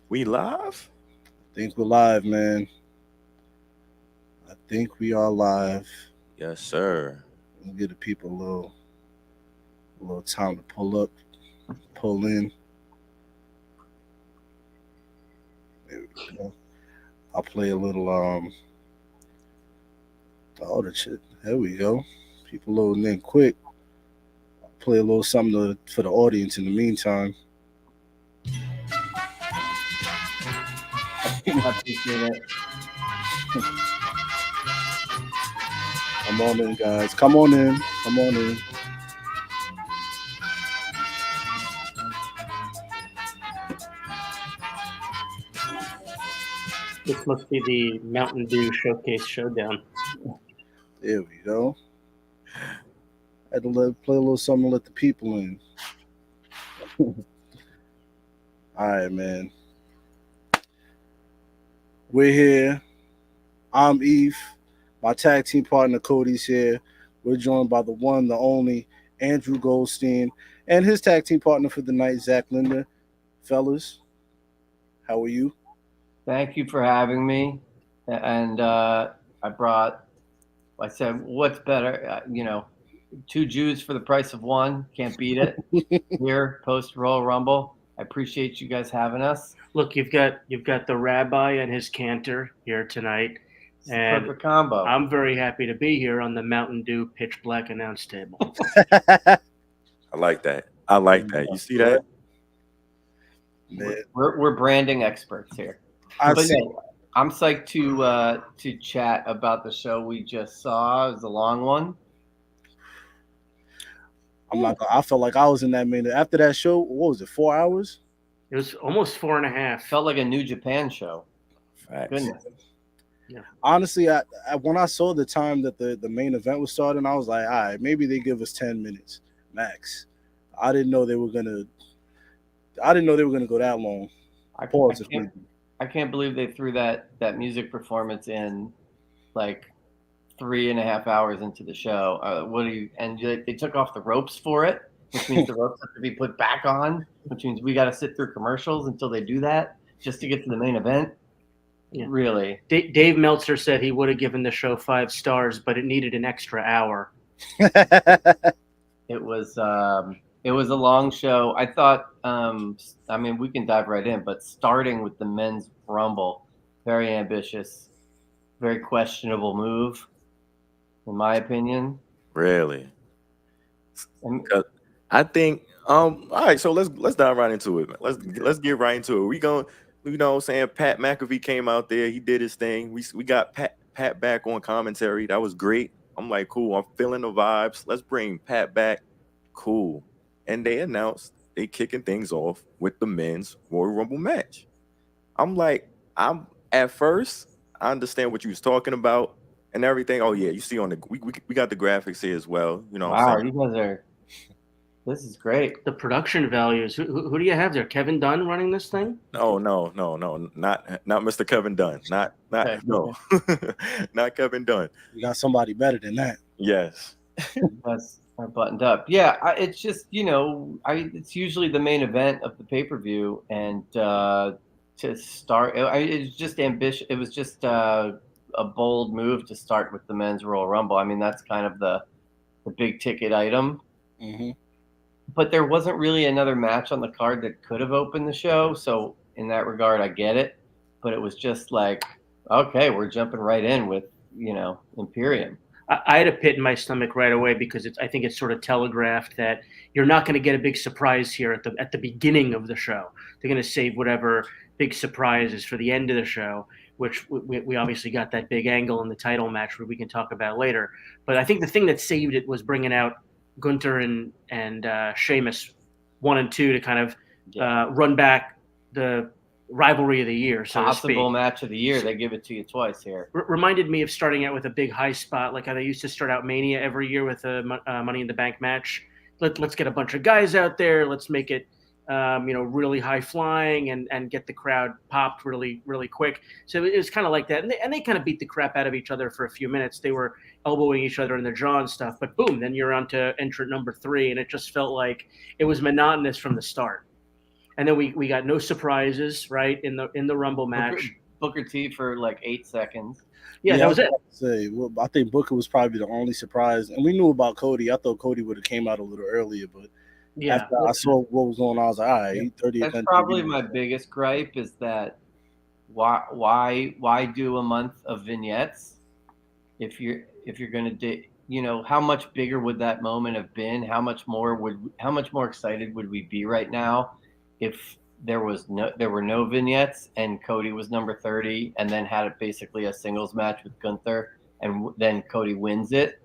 We live? Think we're live, man. I think we are live. Yes, sir. We'll give the people a little time to pull up, pull in. There we go. I'll play a little oh the shit. There we go. People loading in quick. I'll play a little something for the audience in the meantime. I appreciate it. Come on in, guys. Come on in. Come on in. This must be the Mountain Dew Showcase Showdown. There we go. Had to play a little something to let the people in. All right, man. We're here. I'm Eve. My tag team partner Cody's here. We're joined by the one, the only Andrew Goldstein, and his tag team partner for the night, Zach Linder. Fellas, how are you? Thank you for having me. And I said, what's better? Two Jews for the price of one. Can't beat it. Here, post Royal Rumble. I appreciate you guys having us. Look, you've got the rabbi and his cantor here tonight, It's the and perfect combo. I'm very happy to be here on the Mountain Dew Pitch Black announce table. I like that. I like that. You see that? Man, We're branding experts here. I But see. yeah, I'm psyched to chat about the show we just saw. It was a long one. I'm not. I felt like I was in that minute after that show. What was it? 4 hours? It was almost 4.5. Felt like a New Japan show. Facts. Goodness. Honestly, when I saw the time that the main event was starting, I was like, all right, maybe they give us 10 minutes max. I didn't know they were gonna. I didn't know they were gonna go that long. I Pause if can't need be. I can't believe they threw that music performance in like 3.5 hours into the show. What do you? And they took off the ropes for it, which means the ropes have to be put back on, which means we got to sit through commercials until they do that just to get to the main event. Yeah. Really, Dave Meltzer said he would have given the show 5 stars, but it needed an extra hour. it was a long show. I thought. I mean, we can dive right in, but starting with the men's rumble, very ambitious, very questionable move, in my opinion. Really? And 'Cause I think all right, so let's dive right into it, man. Let's get right into it. We going what I'm saying, Pat McAfee came out there, he did his thing. We got Pat back on commentary. That was great. I'm like, cool, I'm feeling the vibes. Let's bring Pat back. Cool. And they announced they kicking things off with the men's Royal Rumble match. I'm like, I'm at first, I understand what you was talking about and everything. Oh yeah, you see on the we got the graphics here as well. You know what I'm wow, saying? you guys are. This is great. The production values. Who do you have there? Kevin Dunn running this thing? No, not Mr. Kevin Dunn. Not Okay. no, not Kevin Dunn. We got somebody better than that. Yes, That's are buttoned up. Yeah, it's just it's usually the main event of the pay per view, and to start, it's just ambitious. It was just a bold move to start with the men's Royal Rumble. I mean, that's kind of the big ticket item. Hmm. But there wasn't really another match on the card that could have opened the show. So in that regard, I get it. But it was just like, okay, we're jumping right in with Imperium. I had a pit in my stomach right away because I think it's sort of telegraphed that you're not going to get a big surprise here at the beginning of the show. They're going to save whatever big surprises for the end of the show, which we obviously got that big angle in the title match where we can talk about later. But I think the thing that saved it was bringing out Gunter and Sheamus 1 and 2 to kind of run back the rivalry of the year, so Possible to speak. match of the year. They give it to you twice here. Reminded me of starting out with a big high spot, like how they used to start out Mania every year with a Money in the Bank match. Let's get a bunch of guys out there. Let's make it, really high flying and get the crowd popped really, really quick. So it was kind of like that. And they kind of beat the crap out of each other for a few minutes. They were elbowing each other in the jaw and stuff. But boom, then you're on to entrant number 3. And it just felt like it was monotonous from the start. And then we got no surprises, right, in the Rumble match. Booker T for like 8 seconds. Yeah, that was it. Well, I think Booker was probably the only surprise, and we knew about Cody. I thought Cody would have came out a little earlier, but after I saw what was going on, I was like, all right, 30th. That's probably my biggest gripe is that why do a month of vignettes if you're gonna do, how much bigger would that moment have been? How much more excited would we be right now if there were no vignettes and Cody was number 30 and then had basically a singles match with Gunther and then Cody wins it?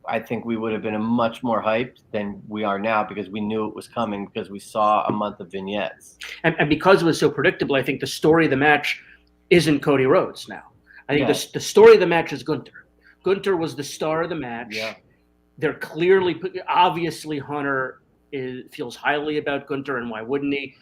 I think we would have been much more hyped than we are now because we knew it was coming because we saw a month of vignettes. And because it was so predictable, I think the story of the match isn't Cody Rhodes now. I think the story of the match is Gunther. Gunther was the star of the match. Yeah. They're clearly, obviously, Hunter feels highly about Gunther, and why wouldn't he?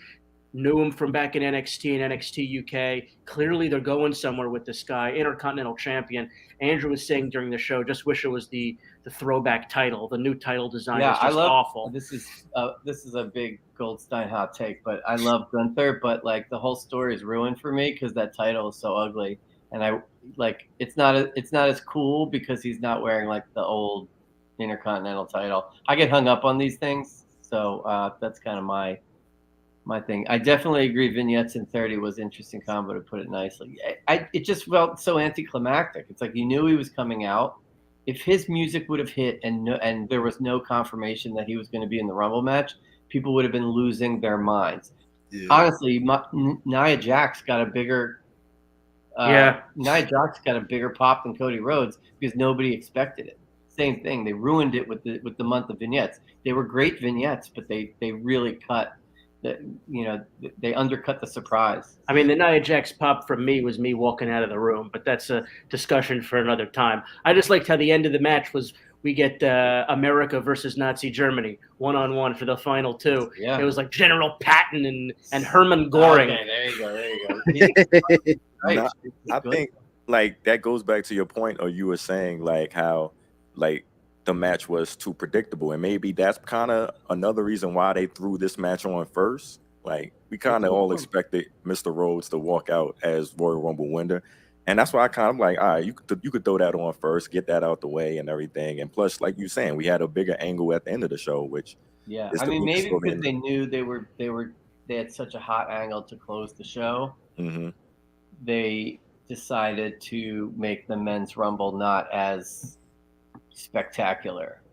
Knew him from back in NXT and NXT UK. Clearly, they're going somewhere with this guy, Intercontinental Champion. Andrew was saying during the show, just wish it was the throwback title. The new title design is just awful. This is a big Goldstein hot take, but I love Gunther, but like the whole story is ruined for me because that title is so ugly, and I like it's not as cool because he's not wearing like the old Intercontinental title. I get hung up on these things, so that's kind of my thing. I definitely agree. Vignettes in 30 was interesting combo, to put it nicely. It just felt so anticlimactic. It's like you knew he was coming out. If his music would have hit and there was no confirmation that he was going to be in the Rumble match, people would have been losing their minds. Yeah. Honestly, Nia Jax got a bigger Nia Jax got a bigger pop than Cody Rhodes because nobody expected it. Same thing. They ruined it with the month of vignettes. They were great vignettes, but they really cut. They undercut the surprise. I mean, the Nia Jax pop from me was me walking out of the room, but that's a discussion for another time. I just liked how the end of the match was we get America versus Nazi Germany 1-on-1 for the final two. Yeah. It was like General Patton and Hermann Goring. Okay, there you go. Right. I think like that goes back to your point, or you were saying like how like the match was too predictable, and maybe that's kind of another reason why they threw this match on first. Like we kind of all expected Mr. Rhodes to walk out as Royal Rumble winner, and that's why I kind of like, all right, you could throw that on first, get that out the way and everything, and plus, like you saying, we had a bigger angle at the end of the show, which I mean maybe because they knew they had such a hot angle to close the show. Mm-hmm. They decided to make the men's Rumble not as spectacular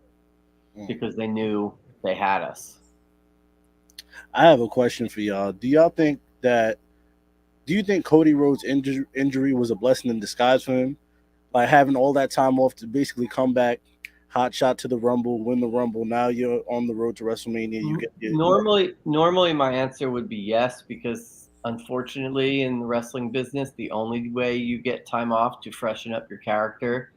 because they knew they had us. I have a question for y'all. Do you think Cody Rhodes' injury was a blessing in disguise for him? Like having all that time off to basically come back, hot shot to the Rumble, win the Rumble. Now you're on the road to WrestleMania. Normally my answer would be yes, because unfortunately in the wrestling business, the only way you get time off to freshen up your character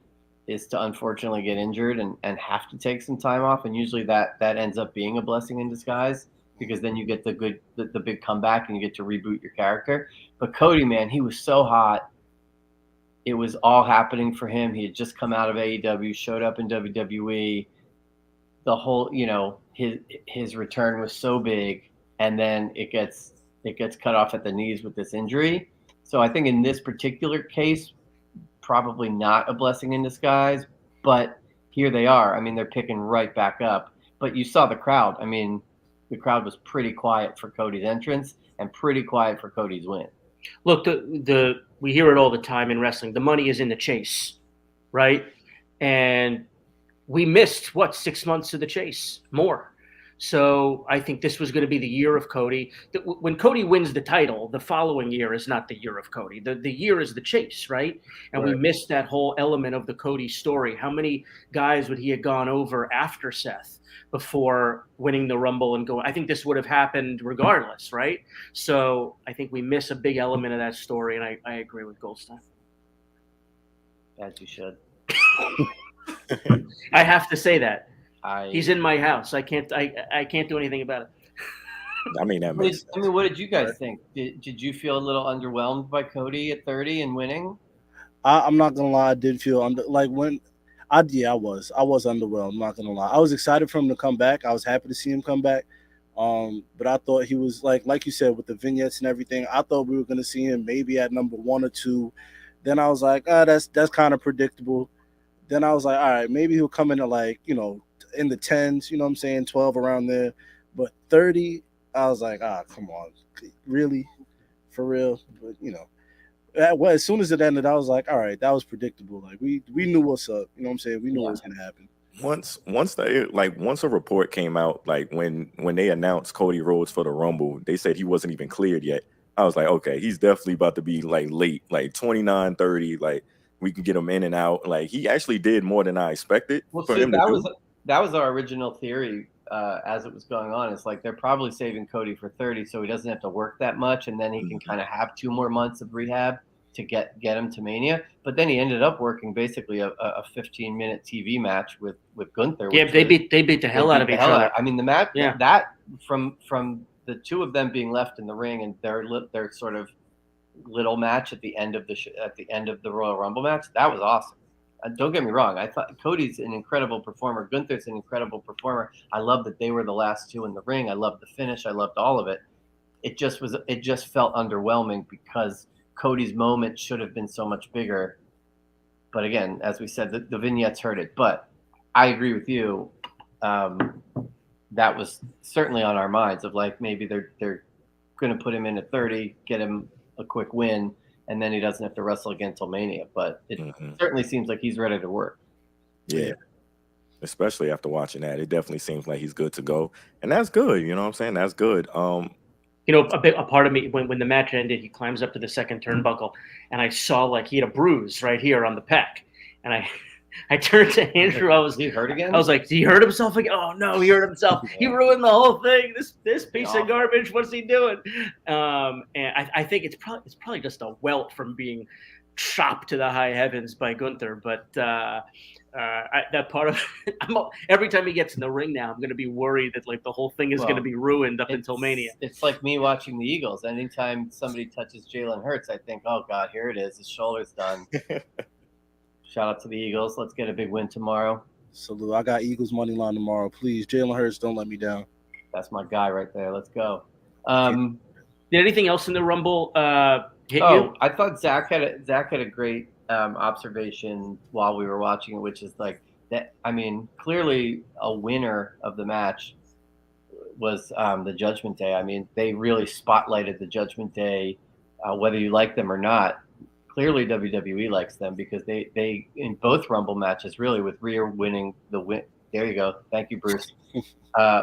is to unfortunately get injured and have to take some time off, and usually that ends up being a blessing in disguise because then you get the big comeback and you get to reboot your character. But Cody, man, he was so hot. It was all happening for him. He had just come out of AEW, showed up in WWE. The whole, his return was so big, and then it gets cut off at the knees with this injury. So I think in this particular case, probably not a blessing in disguise, but here they are. I mean, they're picking right back up. But you saw the crowd. I mean, the crowd was pretty quiet for Cody's entrance and pretty quiet for Cody's win. Look, we hear it all the time in wrestling. The money is in the chase, right? And we missed 6 months of the chase, more. So I think this was going to be the year of Cody. When Cody wins the title, the following year is not the year of Cody. The year is the chase, right? And we missed that whole element of the Cody story. How many guys would he have gone over after Seth before winning the Rumble and going? I think this would have happened regardless, right? So I think we miss a big element of that story, and I agree with Goldstein. As you should. I have to say that. He's in my house. I can't do anything about it. I mean, that makes sense. I mean, what did you guys think? Did you feel a little underwhelmed by Cody at 30 and winning? I'm not gonna lie. I did feel I was underwhelmed. I'm not gonna lie. I was excited for him to come back. I was happy to see him come back, But I thought he was like you said, with the vignettes and everything. I thought we were going to see him maybe at number 1 or 2. Then I was like, that's kind of predictable. Then I was like, all right, maybe he'll come in at in the tens. You know what I'm saying, 12 around there. But 30, I was like, come on, really, for real. But as soon as it ended, I was like, all right, that was predictable. Like we knew what's up. You know what I'm saying? We knew what was gonna happen. Once a report came out, like when they announced Cody Rhodes for the Rumble, they said he wasn't even cleared yet. I was like, okay, he's definitely about to be like late, like 29, 30. Like we can get him in and out. Like he actually did more than I expected for him to do. That was our original theory as it was going on. It's like they're probably saving Cody for 30, so he doesn't have to work that much, and then he can kind of have 2 more months of rehab to get him to Mania. But then he ended up working basically a 15-minute TV match with Gunther. Yeah, they beat the hell out of each other. I mean, the match that from the 2 of them being left in the ring and their sort of little match at the end of the Royal Rumble match, that was awesome. Don't get me wrong. I thought Cody's an incredible performer. Gunther's an incredible performer. I love that they were the last 2 in the ring. I loved the finish. I loved all of it. It just felt underwhelming because Cody's moment should have been so much bigger. But again, as we said, the vignettes hurt it. But I agree with you. That was certainly on our minds of like maybe they're going to put him in at 30, get him a quick win, and then he doesn't have to wrestle again till Mania. But it certainly seems like he's ready to work. Yeah. Especially after watching that, it definitely seems like he's good to go. And that's good. You know what I'm saying? That's good. A part of me, when the match ended, he climbs up to the second turnbuckle, and I saw like he had a bruise right here on the pec. And I turned to Andrew. Did he hurt again? I was like, did he hurt himself again? Oh, no, he hurt himself. He ruined the whole thing. This piece of garbage. What's he doing? And I think it's probably just a welt from being chopped to the high heavens by Gunther. But that part of every time he gets in the ring now, I'm going to be worried that like the whole thing is going to be ruined up until Mania. It's like me watching the Eagles. Anytime somebody touches Jalen Hurts, I think, oh God, here it is. His shoulder's done. Shout out to the Eagles. Let's get a big win tomorrow. Salute. I got Eagles money line tomorrow. Please, Jalen Hurts, don't let me down. That's my guy right there. Let's go. Did anything else in the Rumble hit you? I thought Zach had a great observation while we were watching it, which is like that. I mean, clearly a winner of the match was the Judgment Day. I mean, they really spotlighted the Judgment Day, whether you like them or not. Clearly, WWE likes them because they in both Rumble matches, really, with Rhea winning the win. There you go. Thank you, Bruce.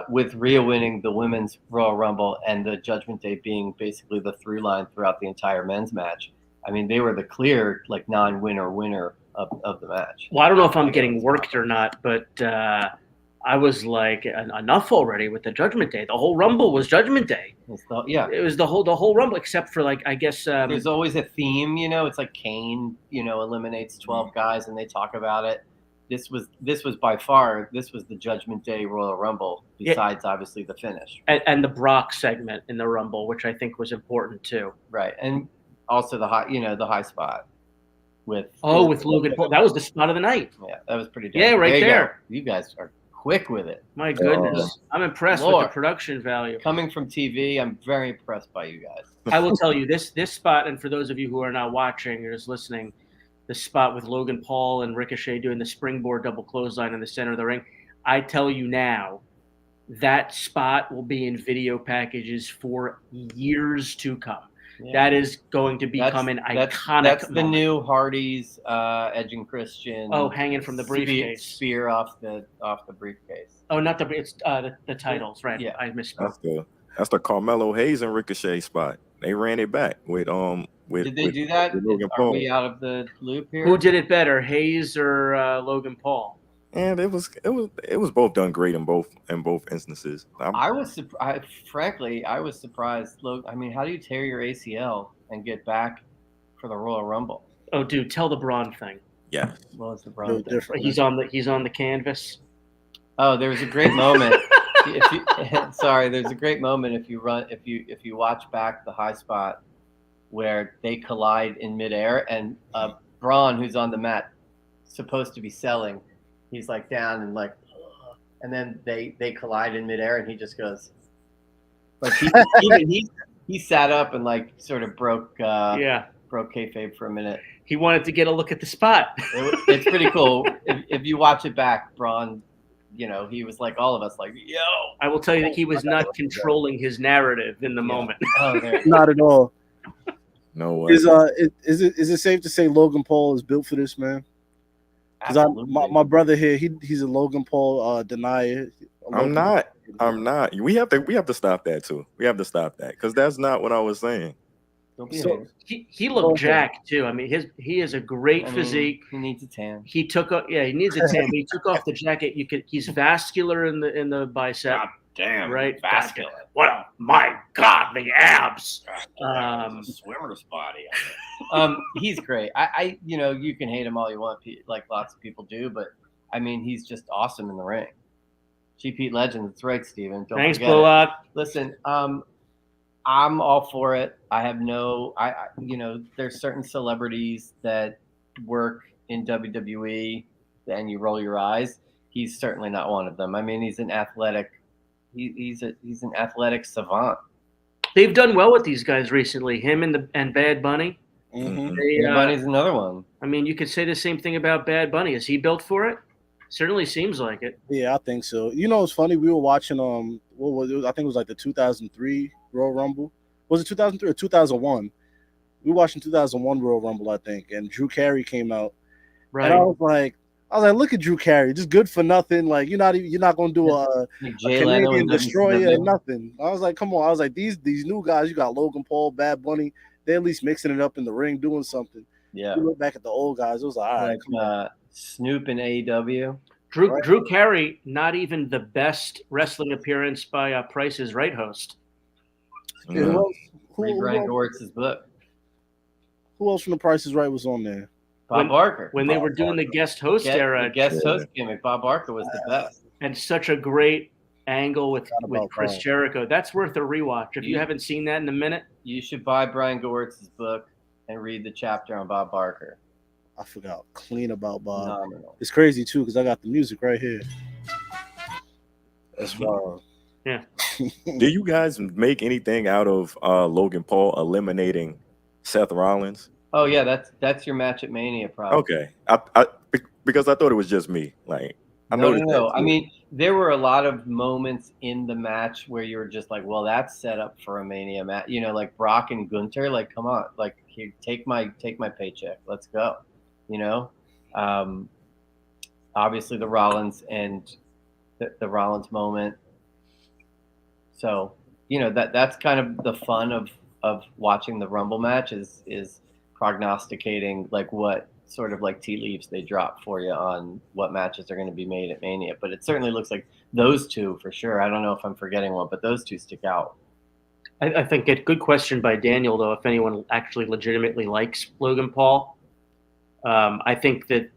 With Rhea winning the Women's Royal Rumble and the Judgment Day being basically the through line throughout the entire men's match. I mean, they were the clear like non-winner winner of the match. Well, I don't know if I'm getting worked or not, but I was like, enough already with the Judgment Day. The whole Rumble was Judgment Day. It was the whole Rumble, except for like I guess there's always a theme. It's like Kane, eliminates 12 guys, and they talk about it. This was by far the Judgment Day Royal Rumble. Besides, obviously, the finish and the Brock segment in the Rumble, which I think was important too. Right, and also the high spot with Logan Paul. That was the spot of the night. Yeah, that was pretty. Yeah, right there. You guys are quick with it. My goodness. I'm impressed with the production value. Coming from TV, I'm very impressed by you guys. I will tell you this spot, and for those of you who are not watching or just listening, the spot with Logan Paul and Ricochet doing the springboard double clothesline in the center of the ring, I tell you now, that spot will be in video packages for years to come. Yeah. That is going to become an iconic. That's the new Hardy's Edge and Christian. Oh, hanging from the briefcase. Spear off the briefcase. Oh, not it's the titles, right? Yeah, I misspoke. That's the Carmelo Hayes and Ricochet spot. They ran it back with Did they do that? Are we out of the loop here? Who did it better, Hayes or Logan Paul? And it was both done great in both instances. I was surprised. I mean, how do you tear your ACL and get back for the Royal Rumble? Oh, dude, tell the Braun thing. Yeah. What was the Braun thing? He's on the canvas. Oh, there was a great moment. There's a great moment if you watch back the high spot where they collide in midair, and Braun, who's on the mat, supposed to be selling. He's like down and like, and then they collide in midair, and he just goes, Like he sat up and like sort of broke kayfabe for a minute. He wanted to get a look at the spot. It's pretty cool. If you watch it back, Braun, he was like all of us, like, yo. I will tell you that he was not controlling his narrative in the moment. Oh, not at all. No way. Is it safe to say Logan Paul is built for this, man? Because my brother here, he's a Logan Paul denier. I'm not. We have to stop that too. We have to stop that because that's not what I was saying. He looked jacked too. I mean, he has a great physique. He needs a tan. He needs a tan. But he took off the jacket. He's vascular in the bicep. God damn, right? Vascular. My God, the abs. Swimmer's body. He's great. You can hate him all you want, like lots of people do, but I mean, he's just awesome in the ring. Pete Legend, that's right, Steven. Thanks, Bullock. Listen, I'm all for it. I have there's certain celebrities that work in WWE and you roll your eyes. He's certainly not one of them. I mean, he's an athletic. He's an athletic savant. They've done well with these guys recently. Him and Bad Bunny. Mm-hmm. Bad Bunny's another one. I mean, you could say the same thing about Bad Bunny. Is he built for it? Certainly seems like it. Yeah, I think so. It's funny. We were watching what was it? I think it was like the 2003 Royal Rumble. Was it 2003 or 2001? We were watching 2001 Royal Rumble, I think, and Drew Carey came out. Right. And I was like, look at Drew Carey, just good for nothing. Like you're not gonna do a Canadian destroyer or nothing. I was like, come on. I was like, these new guys. You got Logan Paul, Bad Bunny. They're at least mixing it up in the ring, doing something. Yeah. You look back at the old guys. It was like, all right, come on. Snoop in AEW. Drew Carey, not even the best wrestling appearance by Price is Right host. Read Brian Goretz's book. Who else from The Price is Right was on there? Bob Barker. When they were doing the guest host era. The guest host gimmick, Bob Barker was the best. And such a great angle with Chris Jericho. That's worth a rewatch. If you haven't seen that in a minute. You should buy Brian Goretz's book and read the chapter on Bob Barker. I forgot clean about Bob. Phenomenal. It's crazy too because I got the music right here. That's wild. Yeah. Do you guys make anything out of Logan Paul eliminating Seth Rollins? Oh yeah, that's your match at Mania, probably. Okay, because I thought it was just me. Like no. I mean, there were a lot of moments in the match where you were just like, well, that's set up for a Mania match. Like Brock and Gunther. Like, come on, like here, take my paycheck. Let's go. Obviously the Rollins and the Rollins moment. So, that's kind of the fun of watching the Rumble match is prognosticating like what sort of like tea leaves they drop for you on what matches are going to be made at Mania. But it certainly looks like those two for sure. I don't know if I'm forgetting one, but those two stick out. I think a good question by Daniel, though, if anyone actually legitimately likes Logan Paul. I think that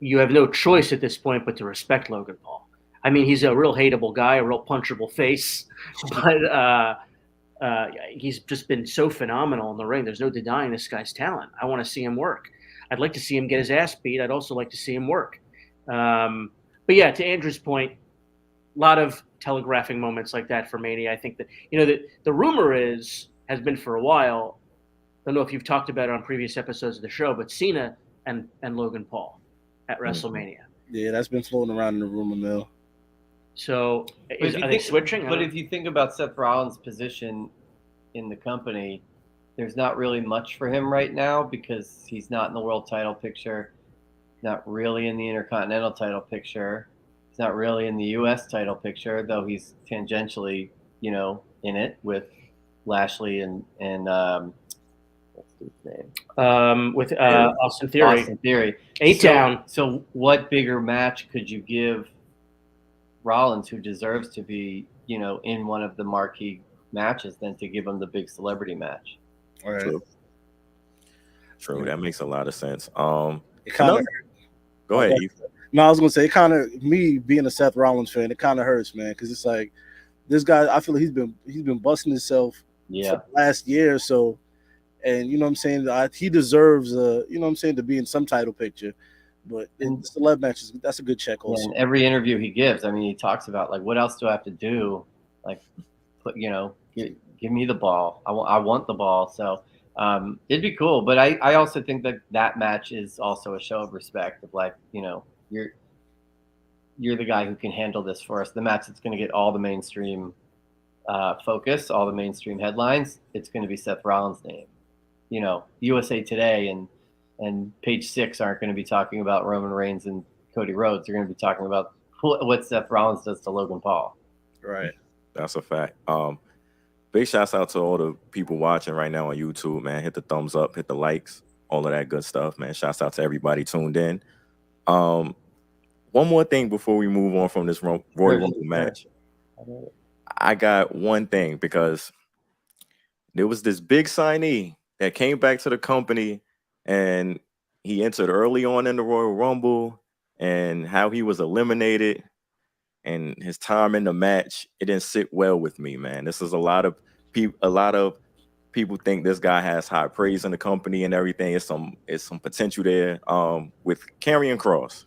you have no choice at this point but to respect Logan Paul. I mean, he's a real hateable guy, a real punchable face, but he's just been so phenomenal in the ring. There's no denying this guy's talent. I want to see him work. I'd like to see him get his ass beat. I'd also like to see him work. But yeah, to Andrew's point, a lot of telegraphing moments like that for Mania. I think that, the rumor has been for a while. I don't know if you've talked about it on previous episodes of the show, but Cena and Logan Paul at WrestleMania. Yeah, that's been floating around in the rumor mill. So are they switching? But if you think about Seth Rollins' position in the company, there's not really much for him right now because he's not in the world title picture, not really in the Intercontinental title picture. He's not really in the U.S. title picture, though he's tangentially, in it with Lashley and what's his name? With Austin Theory. Austin Theory. A-Town. So what bigger match could you give Rollins, who deserves to be, in one of the marquee matches, than to give him the big celebrity match? All right. True. That makes a lot of sense. Go ahead, Eve. No, I was gonna say, me being a Seth Rollins fan, it kind of hurts, man, because it's like this guy. I feel like he's been busting himself for the last year or so, and you know what I'm saying. He deserves to be in some title picture. But in the celeb matches, that's a good check also. And every interview he gives, I mean, he talks about like, what else do I have to do? Like, put, give me the ball. I want the ball. So it'd be cool. But I also think that match is also a show of respect of like, you're the guy who can handle this for us. The match that's going to get all the mainstream focus, all the mainstream headlines. It's going to be Seth Rollins' name. USA Today and Page 6 aren't going to be talking about Roman Reigns and Cody Rhodes. They're going to be talking about what Seth Rollins does to Logan Paul. Right. That's a fact. Big shouts out to all the people watching right now on YouTube, man. Hit the thumbs up, hit the likes, all of that good stuff, man. Shouts out to everybody tuned in. One more thing before we move on from this Royal Rumble match. I got one thing, because there was this big signee that came back to the company, and he entered early on in the Royal Rumble, and how he was eliminated and his time in the match, it didn't sit well with me, man. This is a lot of people think this guy has high praise in the company and everything. It's some potential there with Karrion Kross.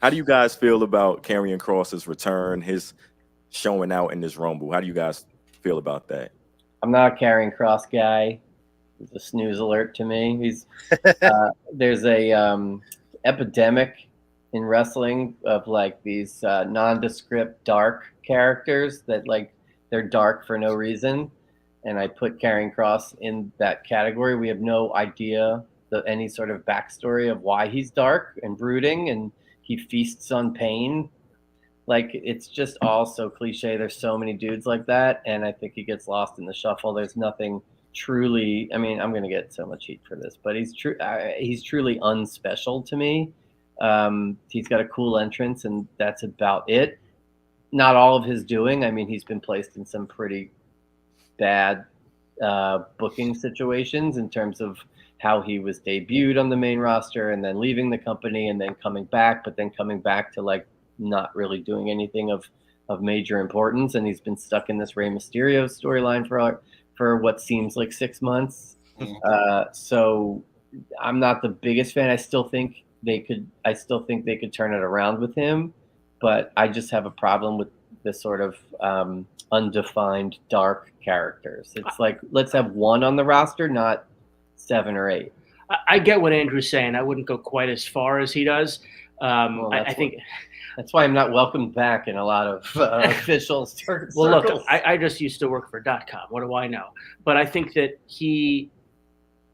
How do you guys feel about Karrion Kross's return, his showing out in this Rumble? How do you guys feel about that? I'm not a Karrion Kross guy. He's a snooze alert to me. He's there's a epidemic in wrestling of like these nondescript dark characters that like they're dark for no reason, and I put Karrion Kross in that category. We have no idea any sort of backstory of why he's dark and brooding, and he feasts on pain. Like, it's just all so cliche. There's so many dudes like that, and I think he gets lost in the shuffle. There's nothing truly. I mean, I'm gonna get so much heat for this, but he's truly unspecial to me. He's got a cool entrance, and that's about it. Not all of his doing. I mean, he's been placed in some pretty bad booking situations in terms of how he was debuted on the main roster and then leaving the company and then coming back, but then coming back to like not really doing anything of major importance. And he's been stuck in this Rey Mysterio storyline for what seems like 6 months. So I'm not the biggest fan. I still think they could turn it around with him, but I just have a problem with this sort of undefined dark characters. It's like, let's have one on the roster, not 7 or 8. I get what Andrew's saying. I wouldn't go quite as far as he does. I think that's why I'm not welcomed back in a lot of official circles. Well, look, I just used to work for .com. What do I know? But I think that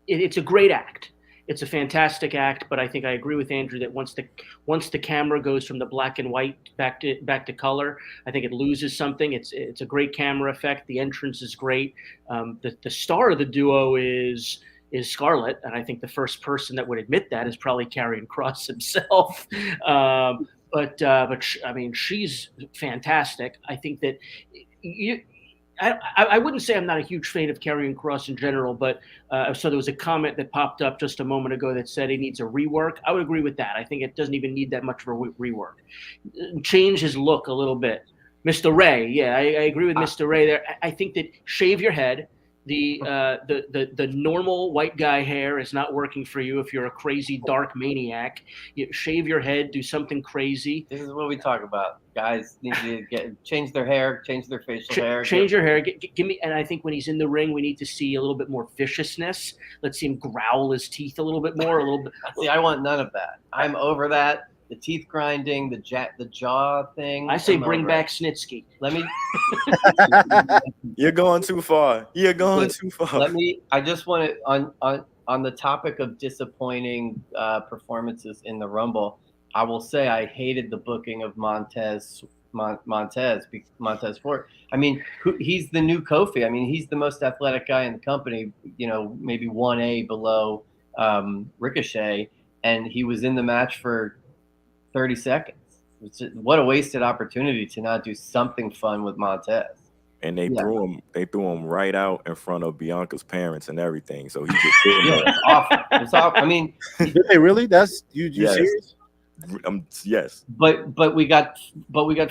it's a great act. It's a fantastic act, but I think I agree with Andrew that once the camera goes from the black and white back to color, I think it loses something. It's a great camera effect. The entrance is great. The star of the duo is Scarlett, and I think the first person that would admit that is probably Karrion Kross himself. But I mean, she's fantastic. I think that I wouldn't say I'm not a huge fan of Karrion Kross in general, but so there was a comment that popped up just a moment ago that said he needs a rework. I would agree with that. I think it doesn't even need that much of a rework. Change his look a little bit. Mr. Ray, yeah, I agree with Mr. Ray there. I think that shave your head. The normal white guy hair is not working for you if you're a crazy dark maniac. You shave your head, do something crazy. This is what we talk about. Guys need to change their hair, change their facial hair. Change your hair. Give me, and I think when he's in the ring, we need to see a little bit more viciousness. Let's see him growl his teeth a little bit more. A little bit. See, I want none of that. I'm over that. The teeth grinding, the jaw thing. I say bring back Snitsky. Let me. You're going too far. You're going too far. I just want to on the topic of disappointing performances in the Rumble. I will say I hated the booking of Montez Ford. I mean, he's the new Kofi. I mean, he's the most athletic guy in the company. You know, maybe 1A below Ricochet, and he was in the match for 30 seconds. What a wasted opportunity to not do something fun with Montez. And they threw him right out in front of Bianca's parents and everything. So he just it's awful. It's awful. I mean, did they really? That's you serious? Yes. But we got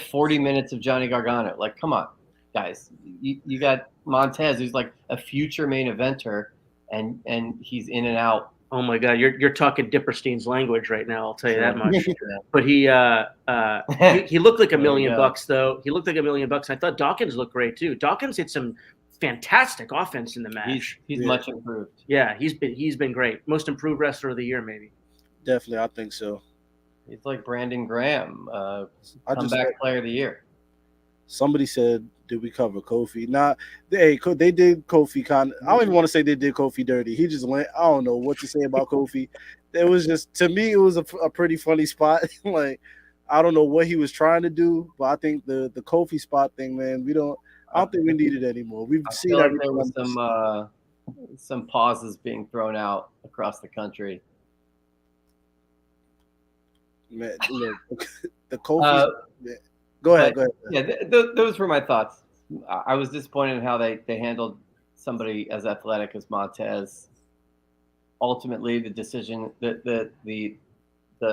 40 minutes of Johnny Gargano. Like, come on, guys. You got Montez, who's like a future main eventer, and he's in and out Oh my God, you're talking Dipperstein's language right now. I'll tell you that much. Yeah. But he looked like $1 There you million go. bucks, though. He looked like $1 million bucks. I thought Dawkins looked great too. Dawkins hit some fantastic offense in the match. He's Yeah. much improved. Yeah, he's been great. Most improved wrestler of the year, maybe. Definitely, I think so. He's like Brandon Graham, I just comeback player of the year. somebody said, "Did we cover Kofi?" Nah, they did Kofi kind. I don't even want to say they did Kofi dirty. He just went. I don't know what to say about Kofi. It was just, to me, it was a pretty funny spot. Like, I don't know what he was trying to do, but I think the Kofi spot thing, man, I don't think we need it anymore. We've I seen feel like everything. there was some pauses being thrown out across the country. Man, look, the Kofi. Go ahead. Yeah, those were my thoughts. I was disappointed in how they handled somebody as athletic as Montez. Ultimately, the decision, the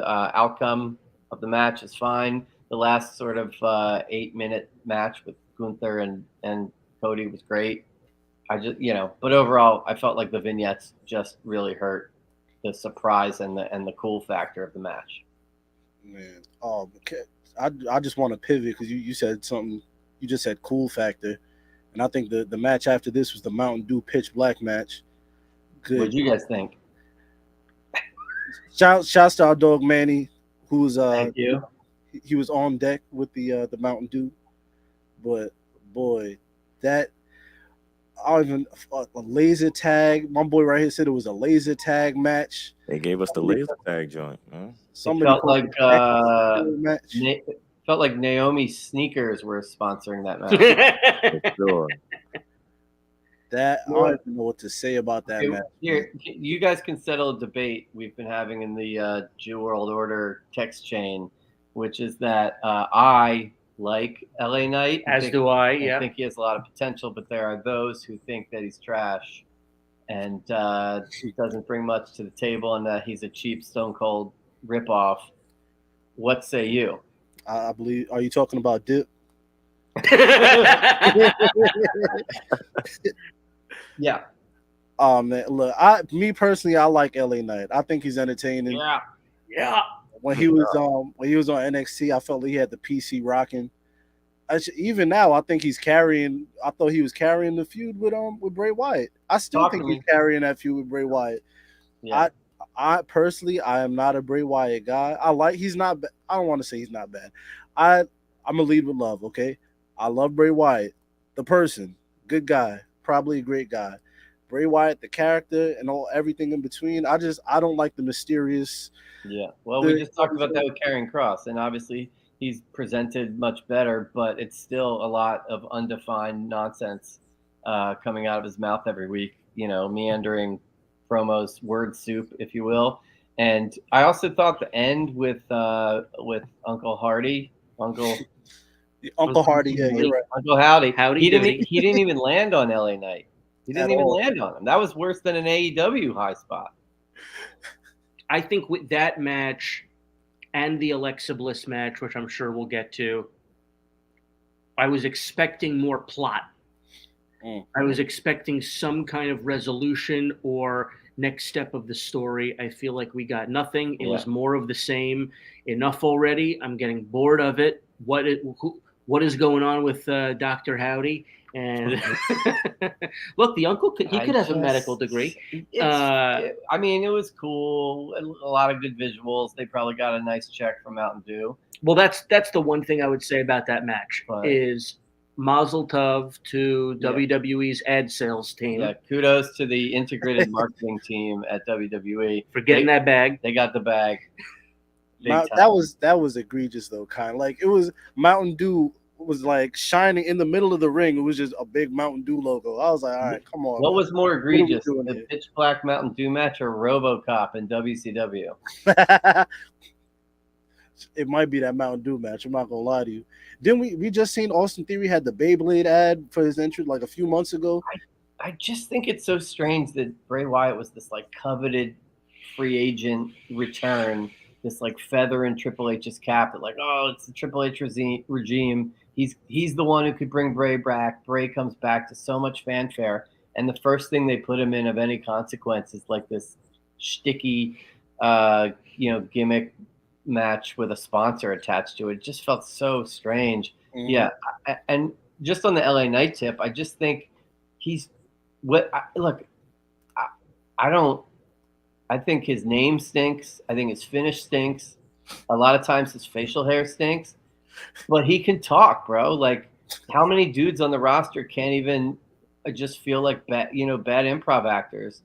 outcome of the match is fine. The last sort of 8-minute match with Gunther and Cody was great. I just, but overall, I felt like the vignettes just really hurt the surprise and the cool factor of the match. Man, okay. I just want to pivot because you said something. You just said cool factor, and I think the match after this was the Mountain Dew Pitch Black match. Good. What did you guys think? Shouts to our dog Manny, who's Thank you. he was on deck with the Mountain Dew, but boy, that I don't even a laser tag. My boy right here said it was a laser tag match. They gave us the laser tag joint. Huh? Somebody It felt called like it a match. felt like Naomi sneakers were sponsoring that match. For sure. That I don't even know what to say about that match. Here, you guys can settle a debate we've been having in the Jew World Order text chain, which is that I like LA Knight. As do I. Yeah. I think he has a lot of potential, but there are those who think that he's trash and he doesn't bring much to the table, and that he's a cheap Stone Cold ripoff. What say you? I believe. Are you talking about Dip? Yeah. Oh man, look, me personally, I like LA Knight. I think he's entertaining. Yeah. When he was on NXT, I felt like he had the PC rocking. Even now, I think he's carrying. I thought he was carrying the feud with Bray Wyatt. I still think he's carrying that feud with Bray Wyatt. Yeah. I personally, I am not a Bray Wyatt guy. He's not. I don't want to say he's not bad. I'm gonna lead with love. Okay, I love Bray Wyatt, the person, good guy, probably a great guy. Bray Wyatt, the character, and everything in between. I don't like the mysterious. Yeah. Well, we just talked about that with Karrion Kross, and obviously he's presented much better, but it's still a lot of undefined nonsense coming out of his mouth every week. Meandering promos, word soup, if you will. And I also thought the end with Uncle Hardy, Uncle Hardy, yeah, you're right. Uncle Howdy. Howdy He doody. didn't even land on LA Knight. He didn't even land on him. That was worse than an AEW high spot. I think with that match and the Alexa Bliss match, which I'm sure we'll get to, I was expecting more plot. I was expecting some kind of resolution or next step of the story. I feel like we got nothing. It was more of the same. Enough already. I'm getting bored of it. What is going on with Dr. Howdy? And look, the uncle could have a medical degree. I mean, it was cool. A lot of good visuals. They probably got a nice check from Mountain Dew. Well, that's the one thing I would say about that match is Mazel Tov to WWE's ad sales team. Yeah, kudos to the integrated marketing team at WWE for getting that bag. They got the bag. That was egregious though, kind of like it was Mountain Dew was like shining in the middle of the ring. It was just a big Mountain Dew logo. I was like, all right, come on. What was more egregious, the Pitch Black Mountain Dew match or RoboCop in WCW? It might be that Mountain Dew match. I'm not gonna lie to you. Didn't we just seen Austin Theory had the Beyblade ad for his entrance like a few months ago? I just think it's so strange that Bray Wyatt was this like coveted free agent return, this like feather in Triple H's cap that like, oh, it's the Triple H regime. He's the one who could bring Bray back. Bray comes back to so much fanfare, and the first thing they put him in of any consequence is like this shticky, gimmick match with a sponsor attached to it. It just felt so strange. Mhm. Yeah, and just on the LA Knight tip, I just think he's I think his name stinks. I think his finish stinks. A lot of times his facial hair stinks, but he can talk, bro. Like, how many dudes on the roster can't even just feel like bad improv actors,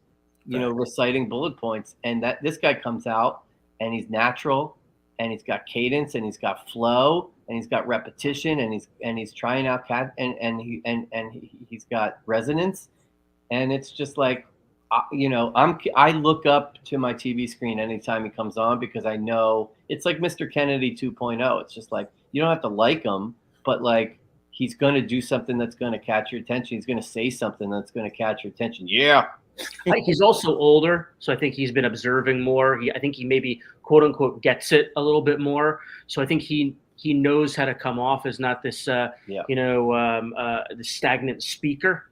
reciting bullet points? And that this guy comes out and he's natural, and he's got cadence, and he's got flow, and he's got repetition, and he's trying out he's got resonance, and it's just like, I look up to my TV screen anytime he comes on, because I know it's like Mr. Kennedy 2.0. It's just like, you don't have to like him, but like, he's going to do something that's going to catch your attention. He's going to say something that's going to catch your attention. Yeah. He's also older, so I think he's been observing more. I think he maybe, quote unquote, gets it a little bit more. So I think he knows how to come off as not this, the stagnant speaker.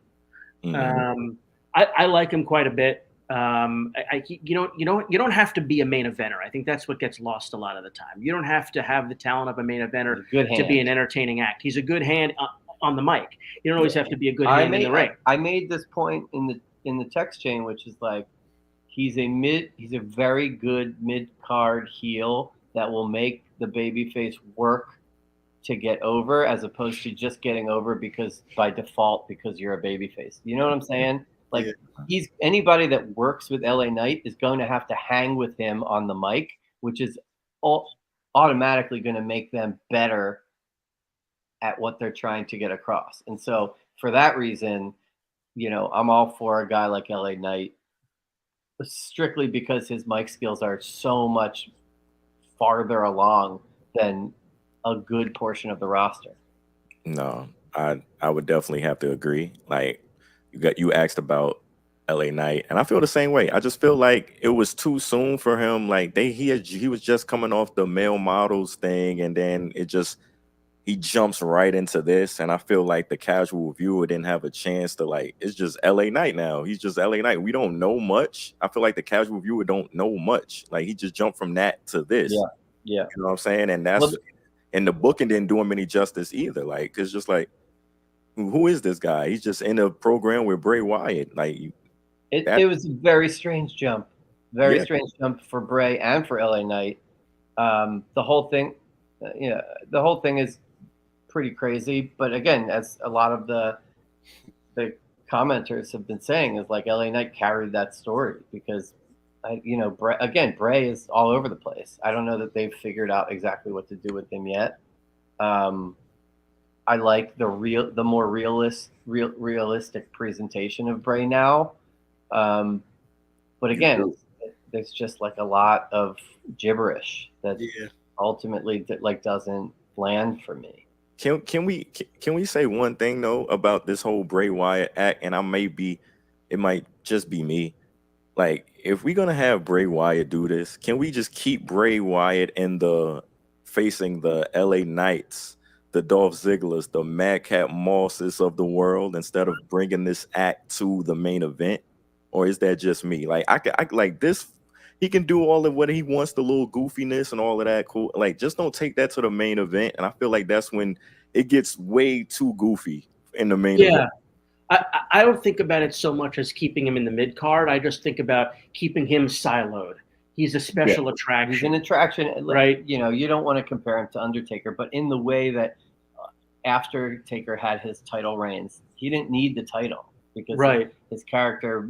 Mhm. I like him quite a bit. You don't have to be a main eventer. I think that's what gets lost a lot of the time. You don't have to have the talent of a main eventer to be an entertaining act. He's a good hand on the mic. You don't always have to be a good hand in the ring. I made this point in the text chain, which is like, he's a very good mid-card heel that will make the babyface work to get over, as opposed to just getting over because by default, because you're a babyface. You know what I'm saying? Like, anybody that works with LA Knight is going to have to hang with him on the mic, which is automatically going to make them better at what they're trying to get across. And so for that reason, I'm all for a guy like LA Knight, strictly because his mic skills are so much farther along than a good portion of the roster. No, I would definitely have to agree. Like, you asked about LA Knight, and I feel the same way. I just feel like it was too soon for him. Like, he was just coming off the male models thing, and then he jumps right into this, and I feel like the casual viewer didn't have a chance to, like, it's just LA Knight now. He's just LA Knight. We don't know much. I feel like the casual viewer don't know much. Like, he just jumped from that to this. Yeah. You know what I'm saying? And and the booking didn't do him any justice either. Like, it's just like, who is this guy? He's just in a program with Bray Wyatt. Like, it was a very strange jump. Very strange jump for Bray and for LA Knight. The whole thing is pretty crazy. But again, as a lot of the commenters have been saying, is like, LA Knight carried that story, because Bray is all over the place. I don't know that they've figured out exactly what to do with him yet. I like the more realistic presentation of Bray now. But again, there's just like a lot of gibberish that ultimately doesn't land for me. Can we say one thing though about this whole Bray Wyatt act? And it might just be me. Like, if we're gonna have Bray Wyatt do this, can we just keep Bray Wyatt facing the LA Knights, the Dolph Ziggler's, the Madcap Mosses of the world, instead of bringing this act to the main event? Or is that just me? Like, I like this. He can do all of what he wants, the little goofiness and all of that. Cool. Like, just don't take that to the main event. And I feel like that's when it gets way too goofy in the main event. I don't think about it so much as keeping him in the mid card. I just think about keeping him siloed. He's a special attraction. He's an attraction, right? You don't want to compare him to Undertaker, but in the way that after Taker had his title reigns, he didn't need the title, because his character,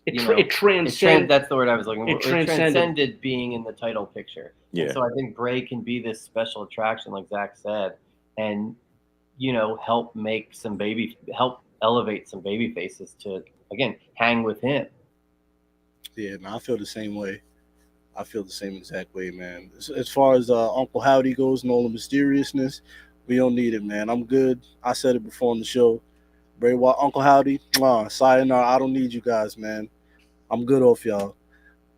it transcended. That's the word I was looking for. It transcended being in the title picture. Yeah. And so I think Bray can be this special attraction, like Zach said, and help elevate some baby faces to, again, hang with him. Yeah, I feel the same way. I feel the same exact way, man. As far as Uncle Howdy goes and all the mysteriousness, we don't need it, man. I'm good. I said it before on the show. Bray Wyatt, Uncle Howdy, sayonara. I don't need you guys, man. I'm good off y'all.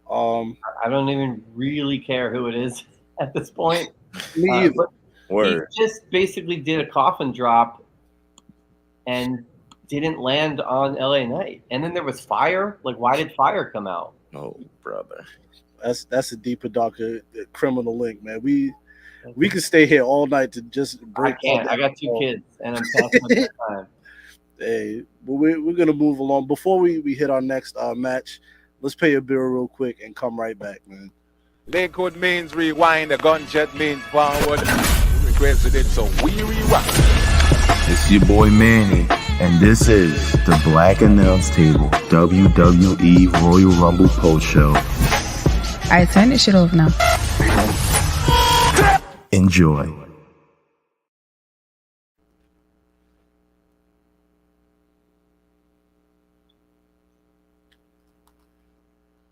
I don't even really care who it is at this point. Me either. He just basically did a coffin drop, and didn't land on LA Knight. And then there was Fire. Like, why did Fire come out? Oh, brother. That's a deeper, darker criminal link, man. We could stay here all night to just break. I can't. I got 2 kids, and I'm past my time. Hey, but we're gonna move along. Before we hit our next match, let's pay a bill real quick and come right back, man. Lakewood means rewind, the gunshot means forward. We requested it, so we rewind. It's your boy Manny, and this is the Black Announce Table WWE Royal Rumble Post Show. Alright, turn this shit off now. Enjoy.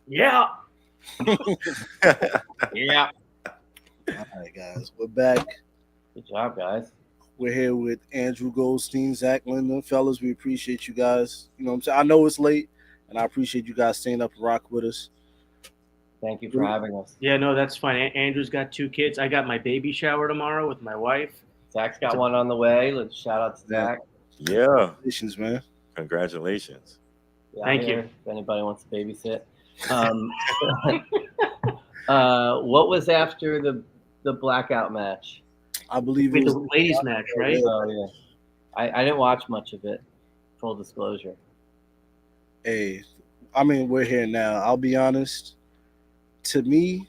Yeah. Yeah. All right, guys, we're back. Good job, guys. We're here with Andrew Goldstein, Zach Linden. Fellas, we appreciate you guys. You know what I'm saying? I know it's late, and I appreciate you guys staying up and rock with us. Thank you for having us. Yeah, no, that's fine. Andrew's got 2 kids. I got my baby shower tomorrow with my wife. Zach's got one on the way. Let's shout out to Zach. Yeah. Congratulations, man. Congratulations. Yeah, Thank you. If anybody wants to babysit. What was after the blackout match? I believe With it was the ladies match, right? Oh yeah, I didn't watch much of it. Full disclosure. Hey, I mean, we're here now. I'll be honest. To me,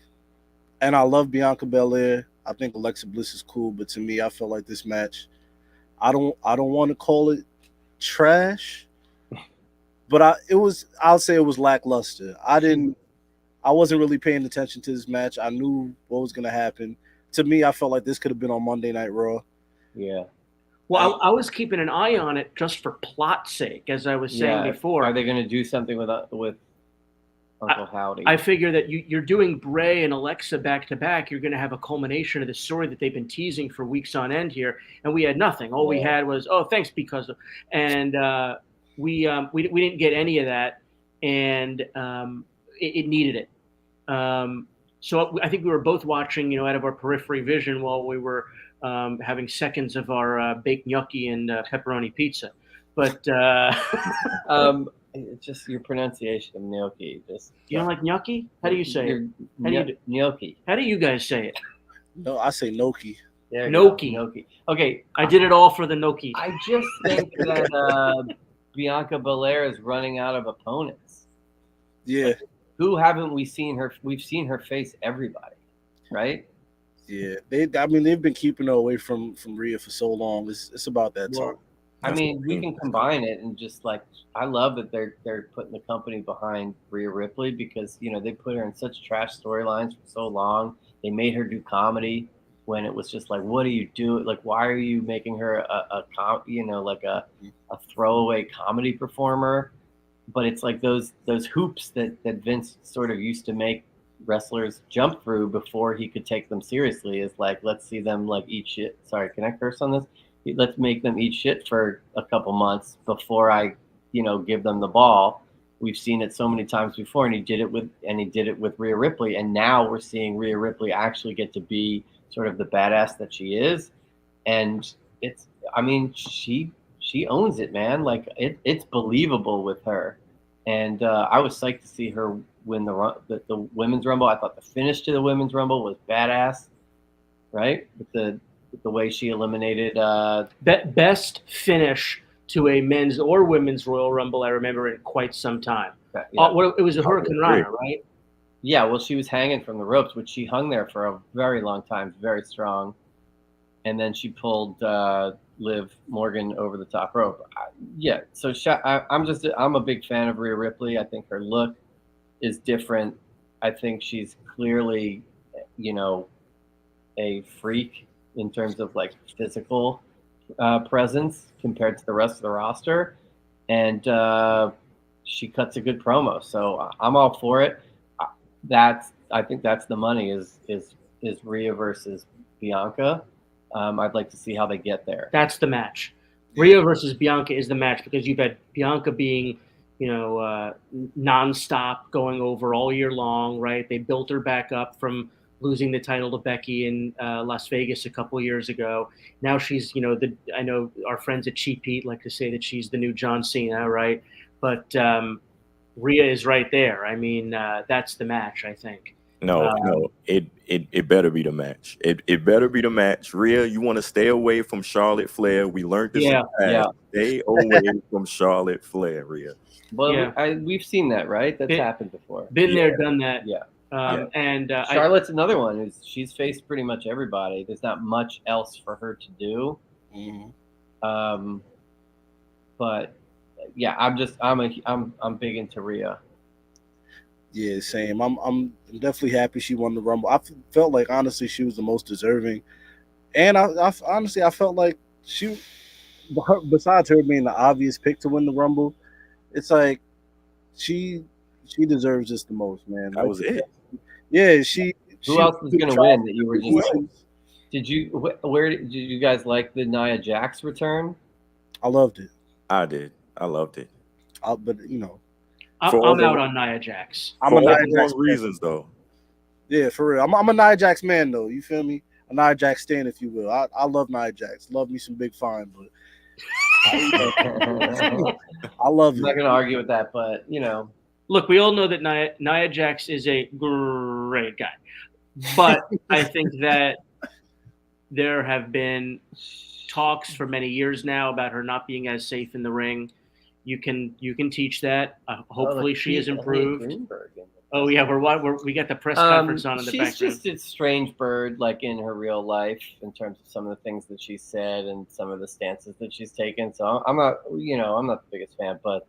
and I love Bianca Belair. I think Alexa Bliss is cool, but to me, I feel like this match, I don't want to call it trash, but I'll say it was lackluster. I wasn't really paying attention to this match. I knew what was gonna happen. To me, I felt like this could have been on Monday Night Raw. Yeah. Well, I was keeping an eye on it just for plot's sake, as I was saying before. Are they going to do something with Uncle Howdy? I figure that you're doing Bray and Alexa back to back. You're going to have a culmination of the story that they've been teasing for weeks on end here, and we had nothing. All we had was, oh, thanks because of, and we didn't get any of that, and it needed it. So I think we were both watching, out of our periphery vision while we were having seconds of our baked gnocchi and pepperoni pizza. But it's just your pronunciation of gnocchi. You don't like gnocchi? How do you say it? Gnocchi. How do you guys say it? No, I say gnocchi. Gnocchi. Okay, I did it all for the gnocchi. I just think that Bianca Belair is running out of opponents. Yeah. Who haven't we seen her? We've seen her face everybody, right? Yeah, they've been keeping her away from Rhea for so long. It's about that time. I mean, we can combine it and just I love that they're putting the company behind Rhea Ripley because they put her in such trash storylines for so long. They made her do comedy when it was just like, what are you doing? Like, why are you making her a throwaway comedy performer? But it's like those hoops that Vince sort of used to make wrestlers jump through before he could take them seriously is like, let's see them eat shit. Sorry, can I curse on this? Let's make them eat shit for a couple months before I, give them the ball. We've seen it so many times before, and he did it with Rhea Ripley, and now we're seeing Rhea Ripley actually get to be sort of the badass that she is, and she owns it, man. It's believable with her, and I was psyched to see her win the Women's Rumble. I thought the finish to the Women's Rumble was badass, right? With the way she eliminated best finish to a men's or women's Royal Rumble I remember in quite some time. Yeah. It was a Hurricane Rana, right? Yeah, well, she was hanging from the ropes, which she hung there for a very long time, very strong, and then she pulled Liv Morgan over the top rope. So I'm a big fan of Rhea Ripley. I think her look is different. I think she's clearly, a freak in terms of physical presence compared to the rest of the roster, and she cuts a good promo. So I'm all for it. I think that's the money is Rhea versus Bianca. I'd like to see how they get there. That's the match. Rhea versus Bianca is the match because you've had Bianca being, nonstop going over all year long, right? They built her back up from losing the title to Becky in Las Vegas a couple years ago. Now she's, I know our friends at Cheap Heat like to say that she's the new John Cena, right? But Rhea is right there. I mean, that's the match, I think. No, it better be the match. It better be the match. Rhea, you want to stay away from Charlotte Flair. We learned this in the past. Yeah. Stay away from Charlotte Flair, Rhea. Well, we've seen that, right? That's happened before. Been there, done that. Yeah. And Charlotte's another one. She's faced pretty much everybody. There's not much else for her to do. Mm-hmm. But yeah, I'm big into Rhea. Yeah, same. I'm definitely happy she won the Rumble. I felt like honestly she was the most deserving, and I honestly felt like besides her being the obvious pick to win the Rumble, it's like she deserves this the most, man. That was it. Yeah, Who else was going to win that you were just? Where did you guys like the Nia Jax return? I loved it. I did. I loved it. But I'm out on Nia Jax. I'm a Nia Jax reasons though. Yeah, for real. I'm a Nia Jax man though. You feel me? A Nia Jax stan, if you will. I love Nia Jax. Love me some Big Fine, but I love it. I'm not going to argue with that, but Look, we all know that Nia Jax is a great guy, but I think that there have been talks for many years now about her not being as safe in the ring. You can teach that. Hopefully, she has improved. Oh yeah, we got the press conference on in the background. She's just a strange bird, like in her real life, in terms of some of the things that she said and some of the stances that she's taken. So I'm not the biggest fan, but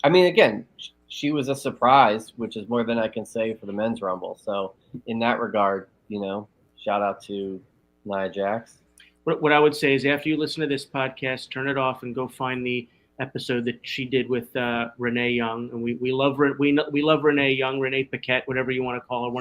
I mean, again, she was a surprise, which is more than I can say for the men's Rumble. So in that regard, shout out to Nia Jax. What I would say is after you listen to this podcast, turn it off and go find the episode that she did with Renee Young, and we love Renee Young, Renee Paquette, whatever you want to call her,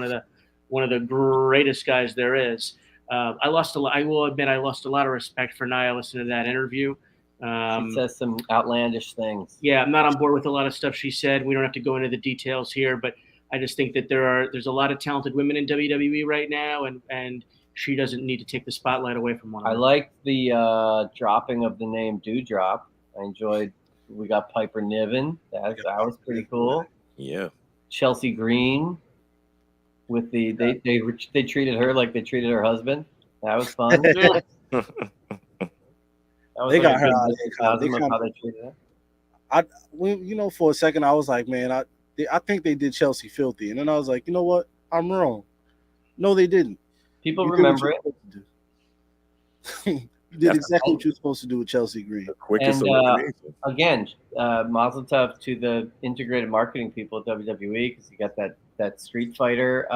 one of the greatest guys there is. I will admit I lost a lot of respect for Nia listening to that interview. She says some outlandish things. Yeah, I'm not on board with a lot of stuff she said. We don't have to go into the details here, but I just think that there's a lot of talented women in WWE right now, and she doesn't need to take the spotlight away from one of them. I like the dropping of the name Dewdrop. I enjoyed. We got Piper Niven. That was pretty cool. Yeah. Chelsea Green with they treated her like they treated her husband. That was fun. They got her out how they treated her. For a second I was like, man, I think they did Chelsea filthy, and then I was like, you know what? I'm wrong. No, they didn't. People remember it. You did exactly what you're supposed to do with Chelsea Green. And again, mazel tov to the integrated marketing people at WWE, because you got that Street Fighter.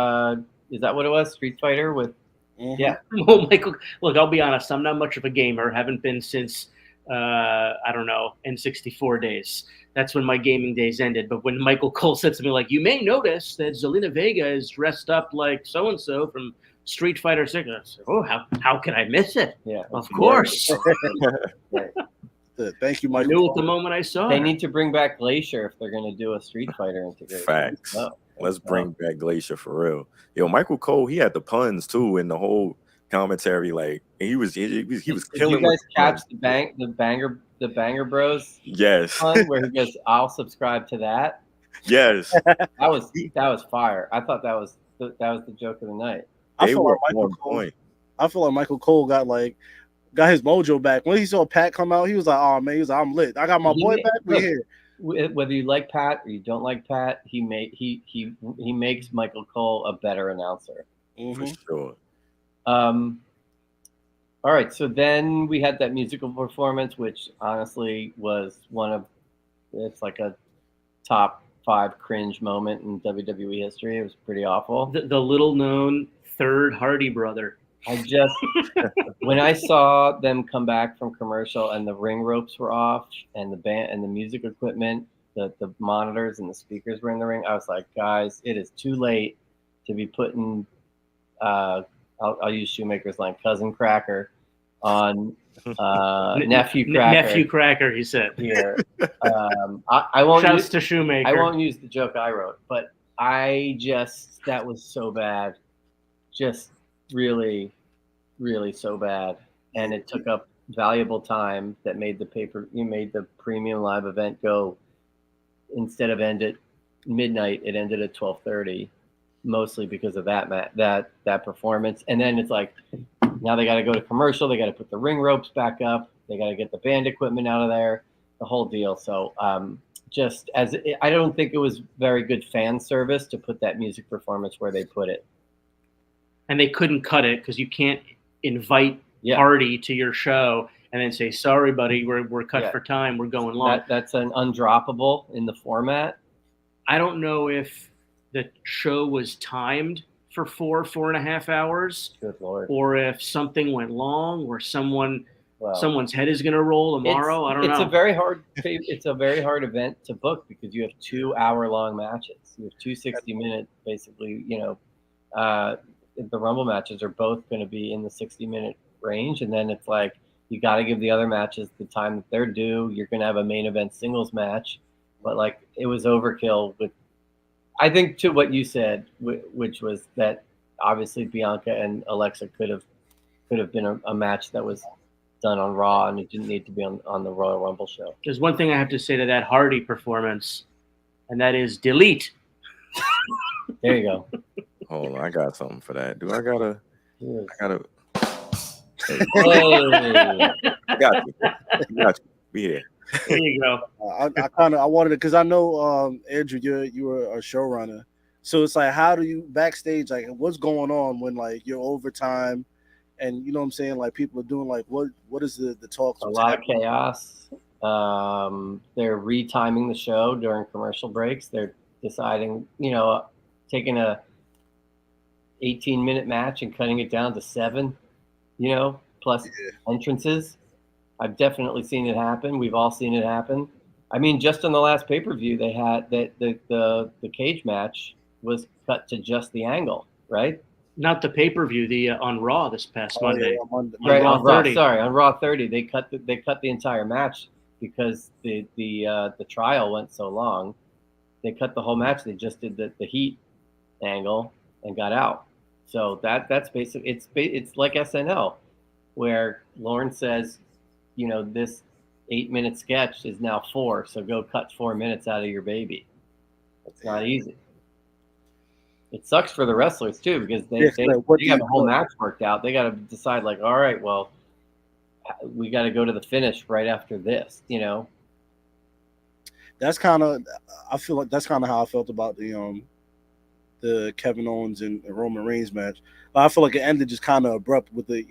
Is that what it was? Street Fighter with. Mm-hmm. Yeah. Oh, Michael, look, I'll be honest. I'm not much of a gamer. Haven't been since, I don't know, N64 days. That's when my gaming days ended. But when Michael Cole said something like, you may notice that Zelina Vega is dressed up like so-and-so from Street Fighter 6. I said, oh, how can I miss it? Yeah. Of course. Thank you, Michael. I knew at the moment I saw They her. need to bring back Glacier if they're going to do a Street Fighter integration. Facts. Let's bring back Glacier for real. Yo, Michael Cole, he had the puns too in the whole commentary. Like he was killing. Did you guys catch the Banger Bros? Yes. Pun where he goes, "I'll subscribe to that." Yes. That was fire. I thought that was the joke of the night. I feel like Michael Cole got his mojo back when he saw Pat come out. He was like, "Oh man," he was like, "I'm lit. I got my boy back. We here." Whether you like Pat or you don't like Pat, he makes Michael Cole a better announcer. For sure. All right, so then we had that musical performance, which honestly was it's like a top 5 cringe moment in WWE history. It was pretty awful. The little known third Hardy brother. When I saw them come back from commercial and the ring ropes were off and the band and the music equipment, the monitors and the speakers were in the ring, I was like, guys, it is too late to be putting I'll use Shoemaker's line, cousin Cracker on nephew Cracker. Nephew Cracker, he said. Here. I won't Shouts to Shoemaker. I won't use the joke I wrote, but that was so bad. just really, really so bad, and it took up valuable time that made the premium live event go, instead of end at midnight, it ended at 12:30, mostly because of that performance. And then it's like, now they got to go to commercial, they got to put the ring ropes back up, they got to get the band equipment out of there, the whole deal. So I don't think it was very good fan service to put that music performance where they put it. And they couldn't cut it because you can't invite Hardy to your show and then say, sorry, buddy, we're cut for time, we're going long. That's an undroppable in the format. I don't know if the show was timed for 4.5 hours. Good Lord. Or if something went long, or someone's head is going to roll tomorrow. I don't know. It's a very hard event to book because you have 2 hour-long matches. You have two 60-minute, basically, the Rumble matches are both going to be in the 60-minute range. And then it's like, you got to give the other matches the time that they're due. You're going to have a main event singles match. But, like, it was overkill. I think to what you said, which was that obviously Bianca and Alexa could have been a match that was done on Raw, and it didn't need to be on the Royal Rumble show. There's one thing I have to say to that Hardy performance, and that is delete. There you go. Hold on, I got something for that. I gotta. Hey. I got you. Be here. There you go. I wanted to, because I know Andrew, you were a showrunner, so it's like, how do you backstage, like, what's going on when, like, you're overtime, and you know what I'm saying, like, people are doing, like, what is the talks? A lot of chaos. They're retiming the show during commercial breaks. They're deciding, taking a 18-minute match and cutting it down to 7, plus entrances. I've definitely seen it happen. We've all seen it happen. I mean, just on the last pay-per-view, they had the cage match was cut to just the angle, right? Not the pay-per-view, the on Raw this past Monday. Yeah, Monday. Right, Raw on Raw 30. on Raw 30, they cut the entire match because the trial went so long. They cut the whole match. They just did the heat angle and got out. So that's basically it's like SNL, where Lauren says, this 8-minute sketch is now 4, so go cut 4 minutes out of your baby. It's not easy. It sucks for the wrestlers too, because they have a whole match worked out. They got to decide, like, all right, well, we got to go to the finish right after this. That's kind of, I feel like that's kind of how I felt about the Kevin Owens and Roman Reigns match. I feel like it ended just kind of abrupt with the,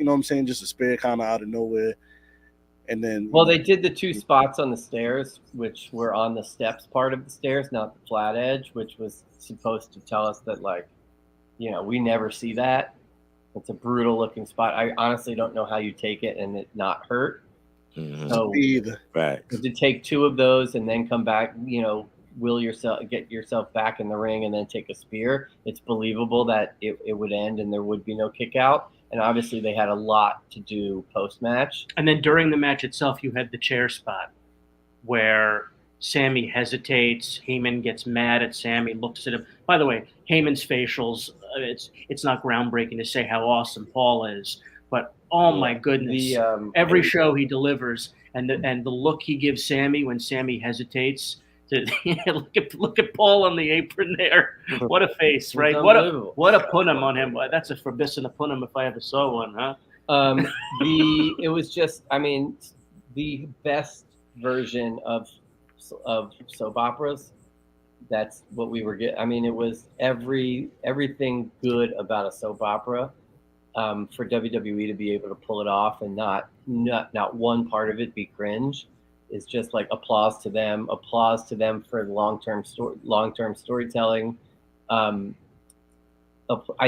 just a spear kind of out of nowhere. And then, they did the 2 spots on the stairs, which were on the steps part of the stairs, not the flat edge, which was supposed to tell us that, like, we never see that. It's a brutal looking spot. I honestly don't know how you take it and it not hurt. Mm-hmm. So to take 2 of those and then come back, get yourself back in the ring and then take a spear, it's believable that it would end and there would be no kick out. And obviously they had a lot to do post-match. And then during the match itself, you had the chair spot where Sammy hesitates. Heyman gets mad at Sammy, looks at him. By the way, Heyman's facials, it's not groundbreaking to say how awesome Paul is, but oh my goodness, every show he delivers, and the look he gives Sammy when Sammy hesitates. Look at Paul on the apron there. What a face, right? What a punim on him. That's a forbidden punim if I ever saw one, huh? It was just, the best version of soap operas. That's what we were getting. It was everything good about a soap opera. For WWE to be able to pull it off and not one part of it be cringe. Is just like applause to them for long-term storytelling. I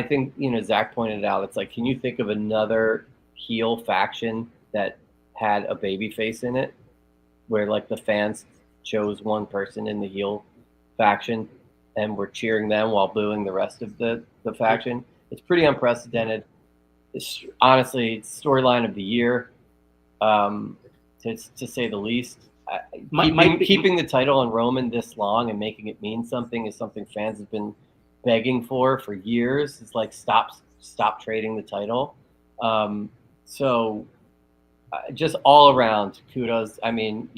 think, Zach pointed out, it's like, can you think of another heel faction that had a baby face in it, where, like, the fans chose one person in the heel faction and were cheering them while booing the rest of the faction? It's pretty unprecedented. It's honestly storyline of the year. To say the least. Keeping the title on Roman this long and making it mean something is something fans have been begging for years. It's like, stop stop trading the title. So just all around kudos. I mean,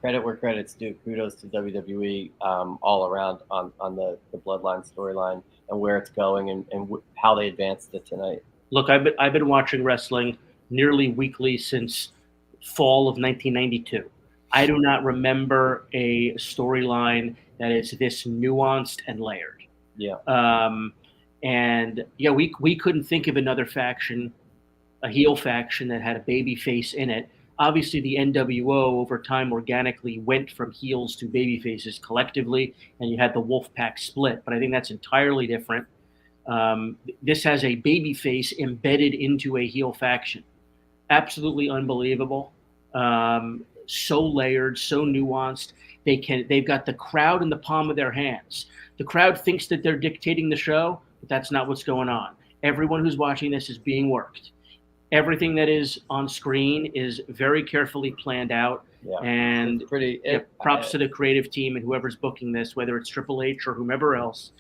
credit where credit's due. Kudos to WWE all around on the Bloodline storyline and where it's going and how they advanced it tonight. Look, I've been watching wrestling nearly weekly since fall of 1992. I do not remember a storyline that is this nuanced and layered. Yeah. And yeah, we couldn't think of another faction, a heel faction that had a baby face in it. Obviously, the NWO over time organically went from heels to baby faces collectively, and you had the Wolfpack split. But I think that's entirely different. This has a baby face embedded into a heel faction. Absolutely unbelievable. So layered, so nuanced. They've got the crowd in the palm of their hands. The crowd thinks that they're dictating the show, but that's not what's going on. Everyone who's watching this is being worked. Everything that is on screen is very carefully planned out. Yeah. And props to the creative team and whoever's booking this, whether it's Triple H or whomever else,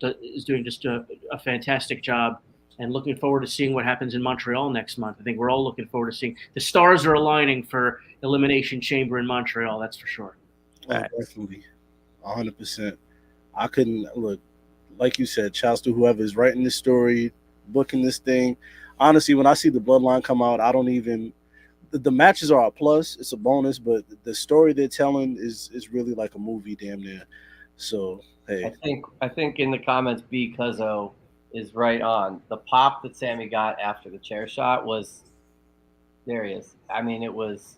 is doing just a fantastic job. And looking forward to seeing what happens in Montreal next month. I think we're all looking forward to seeing. The stars are aligning for Elimination Chamber in Montreal, that's for sure. Oh, definitely. 100%. I couldn't look, like you said, shouts to whoever is writing this story, booking this thing. Honestly, when I see the Bloodline come out, I don't even the matches are a plus, it's a bonus, but the story they're telling is really like a movie damn near. So hey. I think in the comments B Cuzzo is right on. The pop that Sammy got after the chair shot was there he is. I mean it was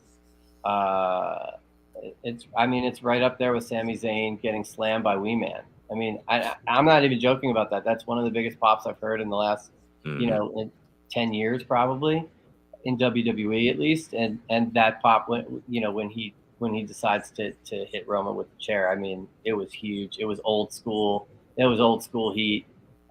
it's right up there with Sami Zayn getting slammed by Wee Man. I mean, I'm not even joking about that. That's one of the biggest pops I've heard in the last, in 10 years probably, in WWE at least. And that pop when he decides to hit Roman with the chair. I mean, it was huge. It was old school. It was old school heat.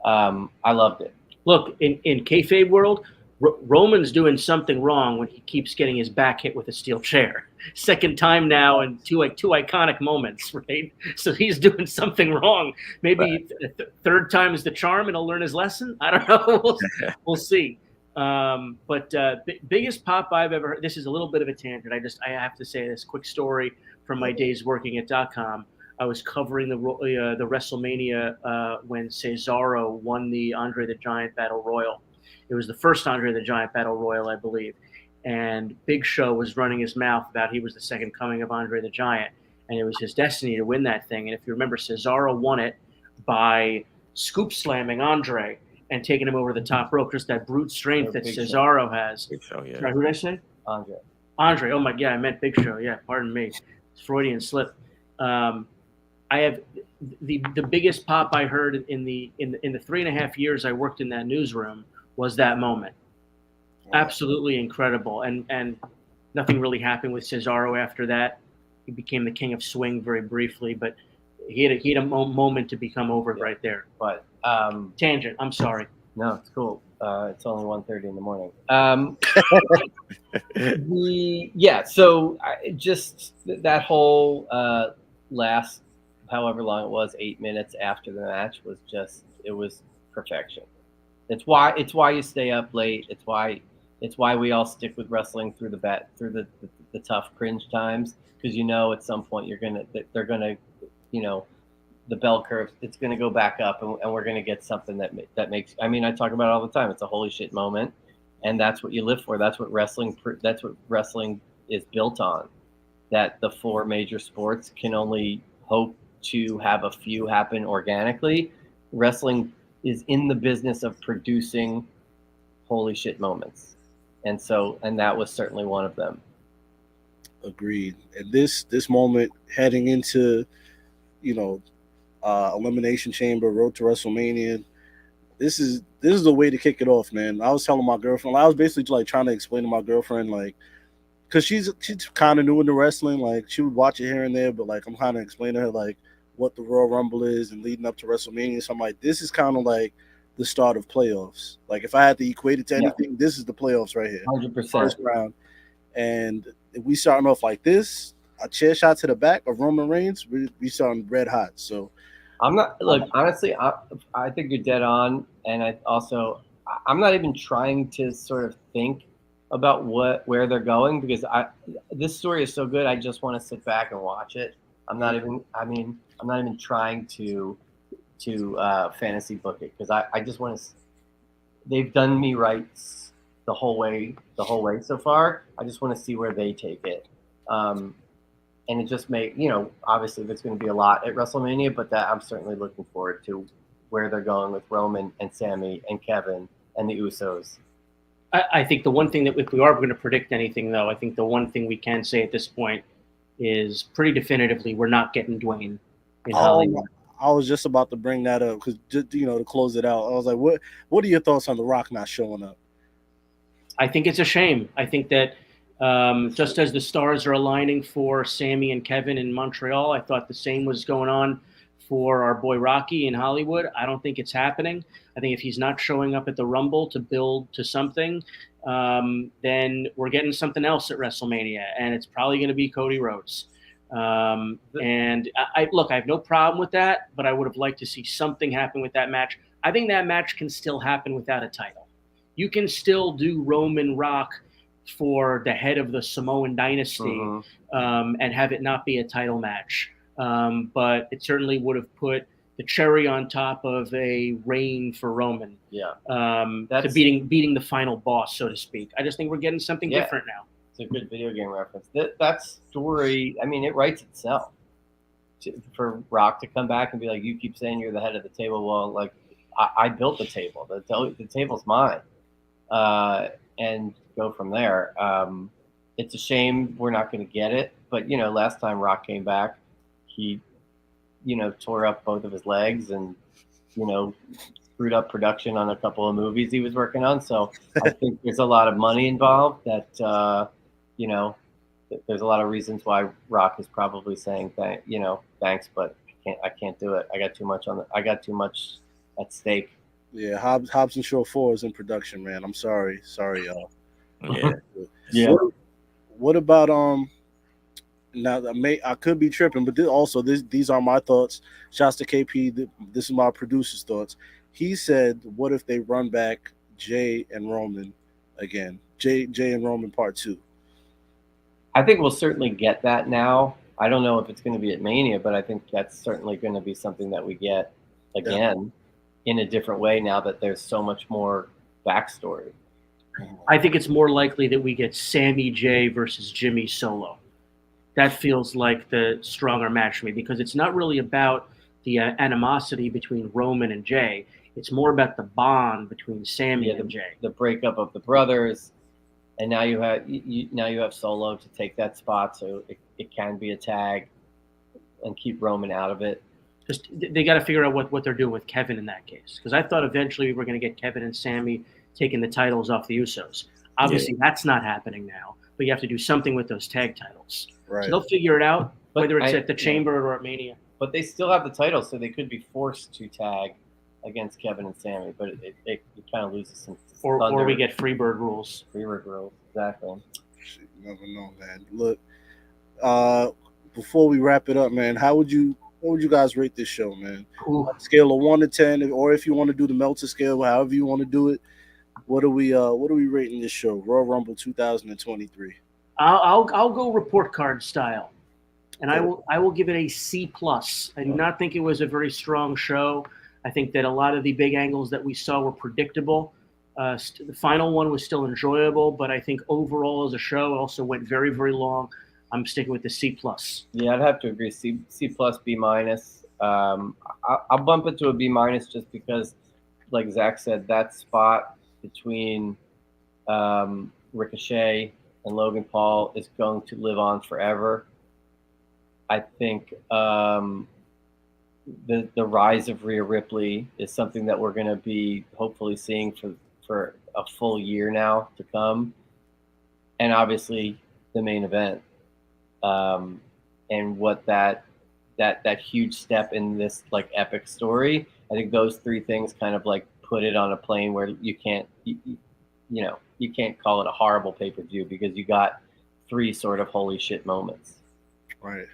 I loved it. Look, in kayfabe world, Roman's doing something wrong when he keeps getting his back hit with a steel chair. Second time now, and two iconic moments, right? So he's doing something wrong. Maybe third time is the charm, and he'll learn his lesson. I don't know. We'll see. But biggest pop I've ever heard. This is a little bit of a tangent. I have to say this quick story from my days working at .com. I was covering the WrestleMania when Cesaro won the Andre the Giant Battle Royal. It was the first Andre the Giant Battle Royal, I believe. And Big Show was running his mouth about he was the second coming of Andre the Giant. And it was his destiny to win that thing. And if you remember, Cesaro won it by scoop slamming Andre and taking him over the top rope. Just that brute strength that Cesaro has. Big Show, yeah. Sorry, who did I say? Andre. Oh, my God. I meant Big Show. Yeah, pardon me. It's Freudian slip. I have the biggest pop I heard in the 3.5 years I worked in that newsroom was that moment. Absolutely incredible. And nothing really happened with Cesaro after that. He became the king of swing very briefly, but he had a moment to become over right there. But tangent, I'm sorry. No, it's cool. It's only 1:30 in the morning. So just that whole last however long it was, 8 minutes after the match was it was perfection. It's why you stay up late. It's why we all stick with wrestling through the tough cringe times, because at some point they're gonna the bell curve, it's gonna go back up and we're gonna get something that makes. I mean, I talk about it all the time. It's a holy shit moment, and that's what you live for. That's what wrestling is built on. That the 4 major sports can only hope to have a few happen organically. Wrestling is in the business of producing holy shit moments. And that was certainly one of them. Agreed. And this moment heading into, Elimination Chamber, Road to WrestleMania, this is the way to kick it off, man. I was telling my girlfriend, I was basically like trying to explain to my girlfriend, like, because she's kind of new into wrestling, like she would watch it here and there, but like I'm kind of explaining to her like what the Royal Rumble is and leading up to WrestleMania. So I'm like, this is kind of like the start of playoffs. Like if I had to equate it to anything, this is the playoffs right here. 100%. First round. And if we starting off like this, a chair shot to the back of Roman Reigns, we starting red hot. So I'm not. Look, honestly, I think you're dead on, and I'm not even trying to sort of think about where they're going because this story is so good. I just want to sit back and watch it. I'm not even. I mean, I'm not even trying to fantasy book it because I just want to. They've done me right the whole way so far. I just want to see where they take it. And it just may, obviously there's going to be a lot at WrestleMania, but that I'm certainly looking forward to where they're going with Roman and Sami and Kevin and the Usos. I think the one thing that if we are going to predict anything, though, I think the one thing we can say at this point is pretty definitively we're not getting Dwayne in Hollywood. I was just about to bring that up because, to close it out, I was like, what are your thoughts on The Rock not showing up? I think it's a shame. I think that just as the stars are aligning for Sami and Kevin in Montreal, I thought the same was going on for our boy Rocky in Hollywood. I don't think it's happening. I think if he's not showing up at the Rumble to build to something, then we're getting something else at WrestleMania, and it's probably going to be Cody Rhodes. And I have no problem with that, but I would have liked to see something happen with that match. I think that match can still happen without a title. You can still do Roman Rock for the head of the Samoan dynasty and have it not be a title match. But it certainly would have put the cherry on top of a reign for Roman. Yeah. To beating the final boss, so to speak. I just think we're getting something different now. It's a good video game reference. That story, I mean, it writes itself. For Rock to come back and be like, you keep saying you're the head of the table. Well, like, I built the table. The table's mine. And go from there. It's a shame we're not going to get it. But, last time Rock came back, he, tore up both of his legs and, screwed up production on a couple of movies he was working on. So I think there's a lot of money involved that, there's a lot of reasons why Rock is probably saying, thanks, but I can't do it. I got too much at stake. Yeah, Hobbs and Shaw 4 is in production, man. I'm sorry, y'all. Yeah. Yeah. What about now I could be tripping, but these are my thoughts. Shouts to KP. This is my producer's thoughts. He said, "What if they run back Jay and Roman again? Jay and Roman Part 2." I think we'll certainly get that now. I don't know if it's going to be at Mania, but I think that's certainly going to be something that we get again in a different way now that there's so much more backstory. I think it's more likely that we get Sammy Jay versus Jimmy solo. That feels like the stronger match to me because it's not really about the animosity between Roman and Jay. It's more about the bond between Sammy and Jay. The breakup of the brothers, and now you have Solo to take that spot, so it can be a tag and keep Roman out of it. Just they got to figure out what they're doing with Kevin in that case because I thought eventually we were going to get Kevin and Sammy taking the titles off the Usos. Obviously, that's not happening now, but you have to do something with those tag titles. Right. So they'll figure it out, whether it's at the Chamber or at Mania. But they still have the titles, so they could be forced to tag against Kevin and Sammy, but it kind of loses some thunder. Or we get Freebird rules. Freebird rules, exactly. You never know, man. Look, before we wrap it up, man, what would you guys rate this show, man? Scale of 1 to 10, or if you want to do the Meltzer scale, however you want to do it. What are we rating this show? Royal Rumble 2023. I'll go report card style, and I will give it a C+. I do not think it was a very strong show. I think that a lot of the big angles that we saw were predictable. The final one was still enjoyable, but I think overall as a show, it also went very, very long. I'm sticking with the C+. Yeah, I'd have to agree. C+, B-. I'll bump it to a B- just because, like Zach said, that spot between Ricochet and Logan Paul is going to live on forever. I think the rise of Rhea Ripley is something that we're going to be hopefully seeing for a full year now to come. And obviously the main event. And what that huge step in this like epic story, I think those three things kind of like put it on a plane where you can't call it a horrible pay-per-view because you got three sort of holy shit moments. Right.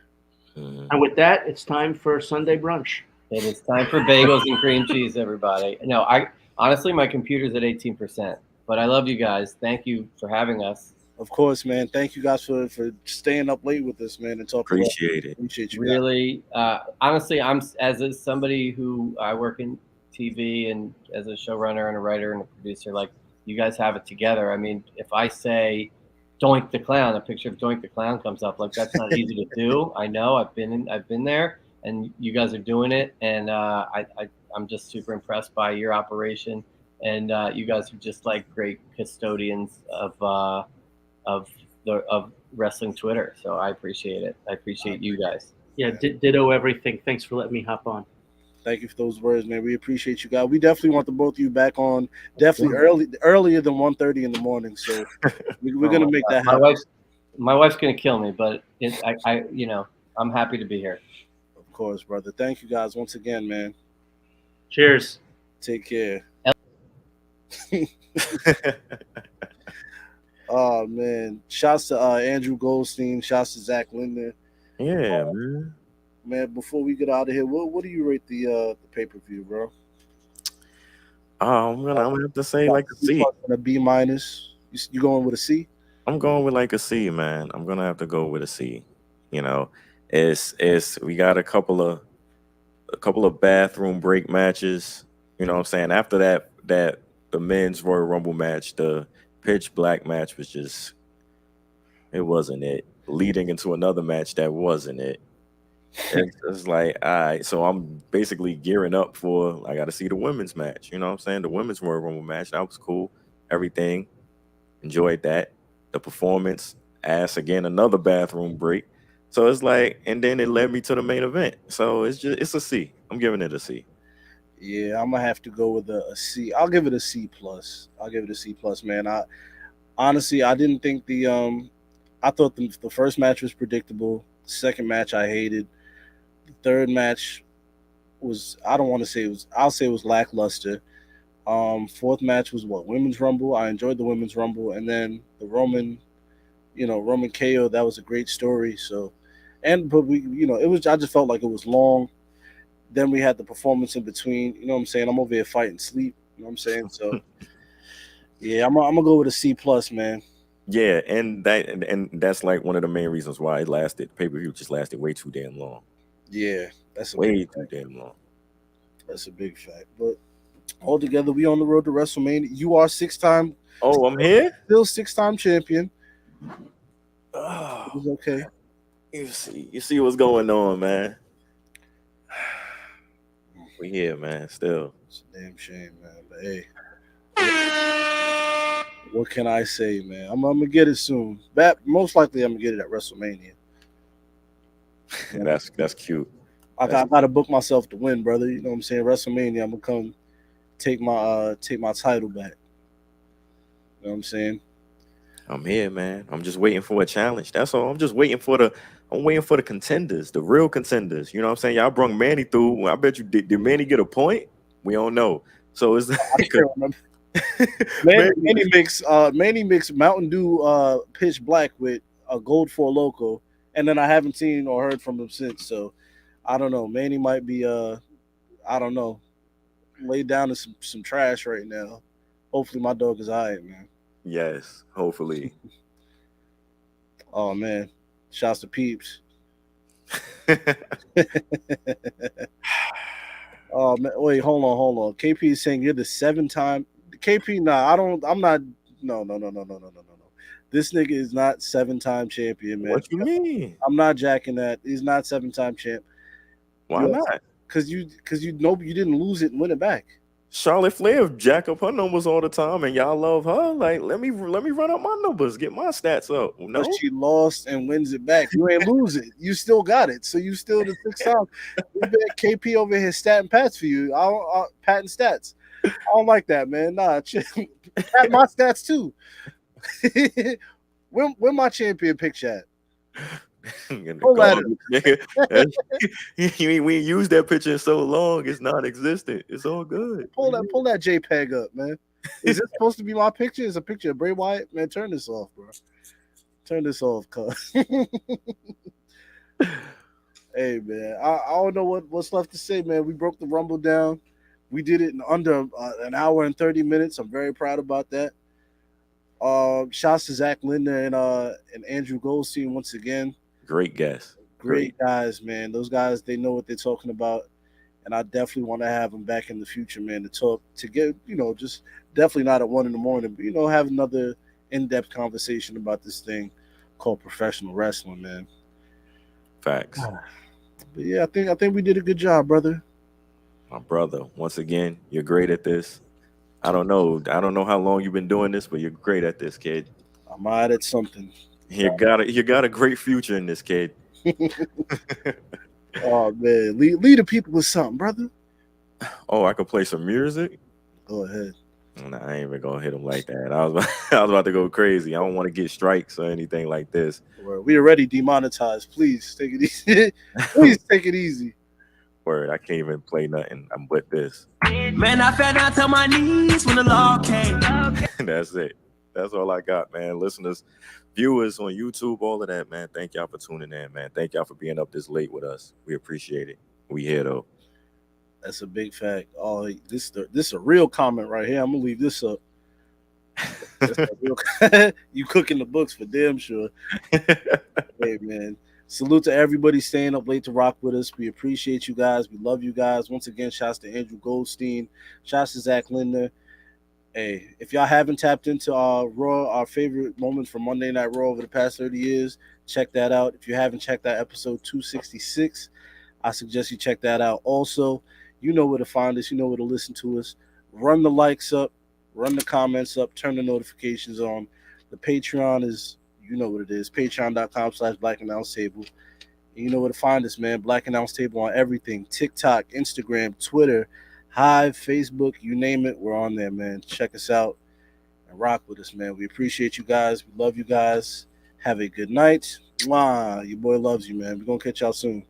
And with that, it's time for Sunday brunch. It is time for bagels and cream cheese, everybody. No, I honestly, my computer's at 18%, but I love you guys. Thank you for having us. Of course, man. Thank you guys for staying up late with us, man, and talking. Appreciate it. Appreciate you. Really, honestly, I'm as somebody who I work in TV and as a showrunner and a writer and a producer, like you guys have it together. I mean, if I say Doink the Clown, a picture of Doink the Clound comes up, like that's not easy to do. I know, I've been there, and you guys are doing it, and I'm just super impressed by your operation, and you guys are just like great custodians of wrestling Twitter. So I appreciate it. I appreciate you guys. Yeah, ditto everything. Thanks for letting me hop on. Thank you for those words, man. We appreciate you guys. We definitely want the both of you back on. Definitely earlier than 1:30 in the morning. So we're gonna make that happen. My wife's gonna kill me, but I'm happy to be here. Of course, brother. Thank you guys once again, man. Cheers. Take care. Oh man! Shouts to Andrew Goldstein. Shouts to Zach Linder. Yeah, man. Man, before we get out of here, what do you rate the pay-per-view, bro? I'm gonna have to say like a C. A B minus. You going with a C? I'm going with like a C, man. I'm gonna have to go with a C. You know, it's we got a couple of bathroom break matches. You know what I'm saying? After that the men's Royal Rumble match, the pitch black match was just, it wasn't it. Leading into another match that wasn't it. It's like, all right, so I'm basically gearing up for, I got to see the women's match. You know what I'm saying? The women's Royal Rumble match, that was cool. Everything, enjoyed that. The performance, ass again, another bathroom break. So it's like, and then it led me to the main event. So it's a C. I'm giving it a C. Yeah, I'm gonna have to go with a C. I'll give it a C plus. I'll give it a C plus, man. Honestly, I didn't think I thought the first match was predictable. The second match I hated. The third match was, I'll say it was lackluster. Fourth match was Women's Rumble. I enjoyed the Women's Rumble, and then the Roman KO, that was a great story. So, but I just felt like it was long. Then we had the performance in between. You know what I'm saying? I'm over here fighting sleep. You know what I'm saying? So, yeah, I'm gonna go with a C plus, man. Yeah, and that's like one of the main reasons why it lasted. Pay-per-view just lasted way too damn long. Yeah, that's way too damn long. That's a big fact. But altogether, we on the road to WrestleMania. You are 6-time. Oh, I'm here. Still 6-time champion. Oh, it was okay. You see what's going on, man. We here, man. Still, it's a damn shame, man. But hey, what can I say, man? I'm gonna get it soon. Most likely, I'm gonna get it at WrestleMania. That's cute. I gotta book myself to win, brother. You know what I'm saying? WrestleMania, I'm gonna come take my title back. You know what I'm saying? I'm here, man. I'm just waiting for a challenge. That's all. I'm waiting for the contenders, the real contenders. You know what I'm saying? Y'all brung Manny through. I bet you did Manny get a point? We don't know. So it's like Manny mixed Mountain Dew pitch black with a Gold 4 Loco, and then I haven't seen or heard from him since. So I don't know. Manny might be I don't know, laid down in some trash right now. Hopefully my dog is all right, man. Yes, hopefully. Oh man, shouts to Peeps. Oh man, wait, hold on. KP is saying you're the 7-time. KP, nah, I'm not. No. This nigga is not 7-time champion, man. What you mean? I'm not jacking that. He's not 7-time champ. Why not? Because you know you didn't lose it and win it back. Charlotte Flair jack up her numbers all the time, and y'all love her. Like, let me run up my numbers, get my stats up. No, but she lost and wins it back. You ain't lose it. You still got it. So you still the 6 times. KP over here statting pats for you. I patting stats. I don't like that, man. Nah, pat my stats too. Where my champion picture at? We ain't used that picture in so long, it's non-existent. It's all good. Pull that JPEG up, man. Is this supposed to be my picture? It's a picture of Bray Wyatt? Man, turn this off, bro. Turn this off, cuz. Hey, man, I don't know what's left to say, man. We broke the Rumble down. We did it in under an hour and 30 minutes. I'm very proud about that. Shouts to Zach Linder and Andrew Goldstein once again. Great guess. Great guys, man. Those guys, they know what they're talking about. And I definitely want to have them back in the future, man, to talk, to get, just definitely not at 1 a.m, but, have another in-depth conversation about this thing called professional wrestling, man. Facts. But yeah, I think we did a good job, brother. My brother, once again, you're great at this. I don't know how long you've been doing this, but you're great at this, kid. I'm out at something. You got a great future in this, kid. Oh man, lead the people with something, brother. Oh, I can play some music. Go ahead. Nah, I ain't even gonna hit him like that. I was about to go crazy. I don't want to get strikes or anything like this. We already demonetized. Please take it easy. Please take it easy. Word, I can't even play nothing. I'm with this. Man, I fell down to my knees when the law came. That's it. That's all I got, man. Listeners, viewers on YouTube, all of that, man. Thank y'all for tuning in, man. Thank y'all for being up this late with us. We appreciate it. We here though. That's a big fact. Oh, this is a real comment right here. I'm gonna leave this up. You cooking the books for damn sure. Hey man, salute to everybody staying up late to rock with us. We appreciate you guys. We love you guys. Once again, shouts to Andrew Goldstein. Shouts to Zach Linder. Hey, if y'all haven't tapped into Raw, our favorite moments from Monday Night Raw over the past 30 years, check that out. If you haven't checked out episode 266, I suggest you check that out. Also, you know where to find us. You know where to listen to us. Run the likes up. Run the comments up. Turn the notifications on. The Patreon is, you know what it is, patreon.com/Black Announce Table. And you know where to find us, man. Black Announce Table on everything. TikTok, Instagram, Twitter, Hive, Facebook, you name it, we're on there, man. Check us out and rock with us, man. We appreciate you guys. We love you guys. Have a good night. Mwah. Your boy loves you, man. We're going to catch y'all soon.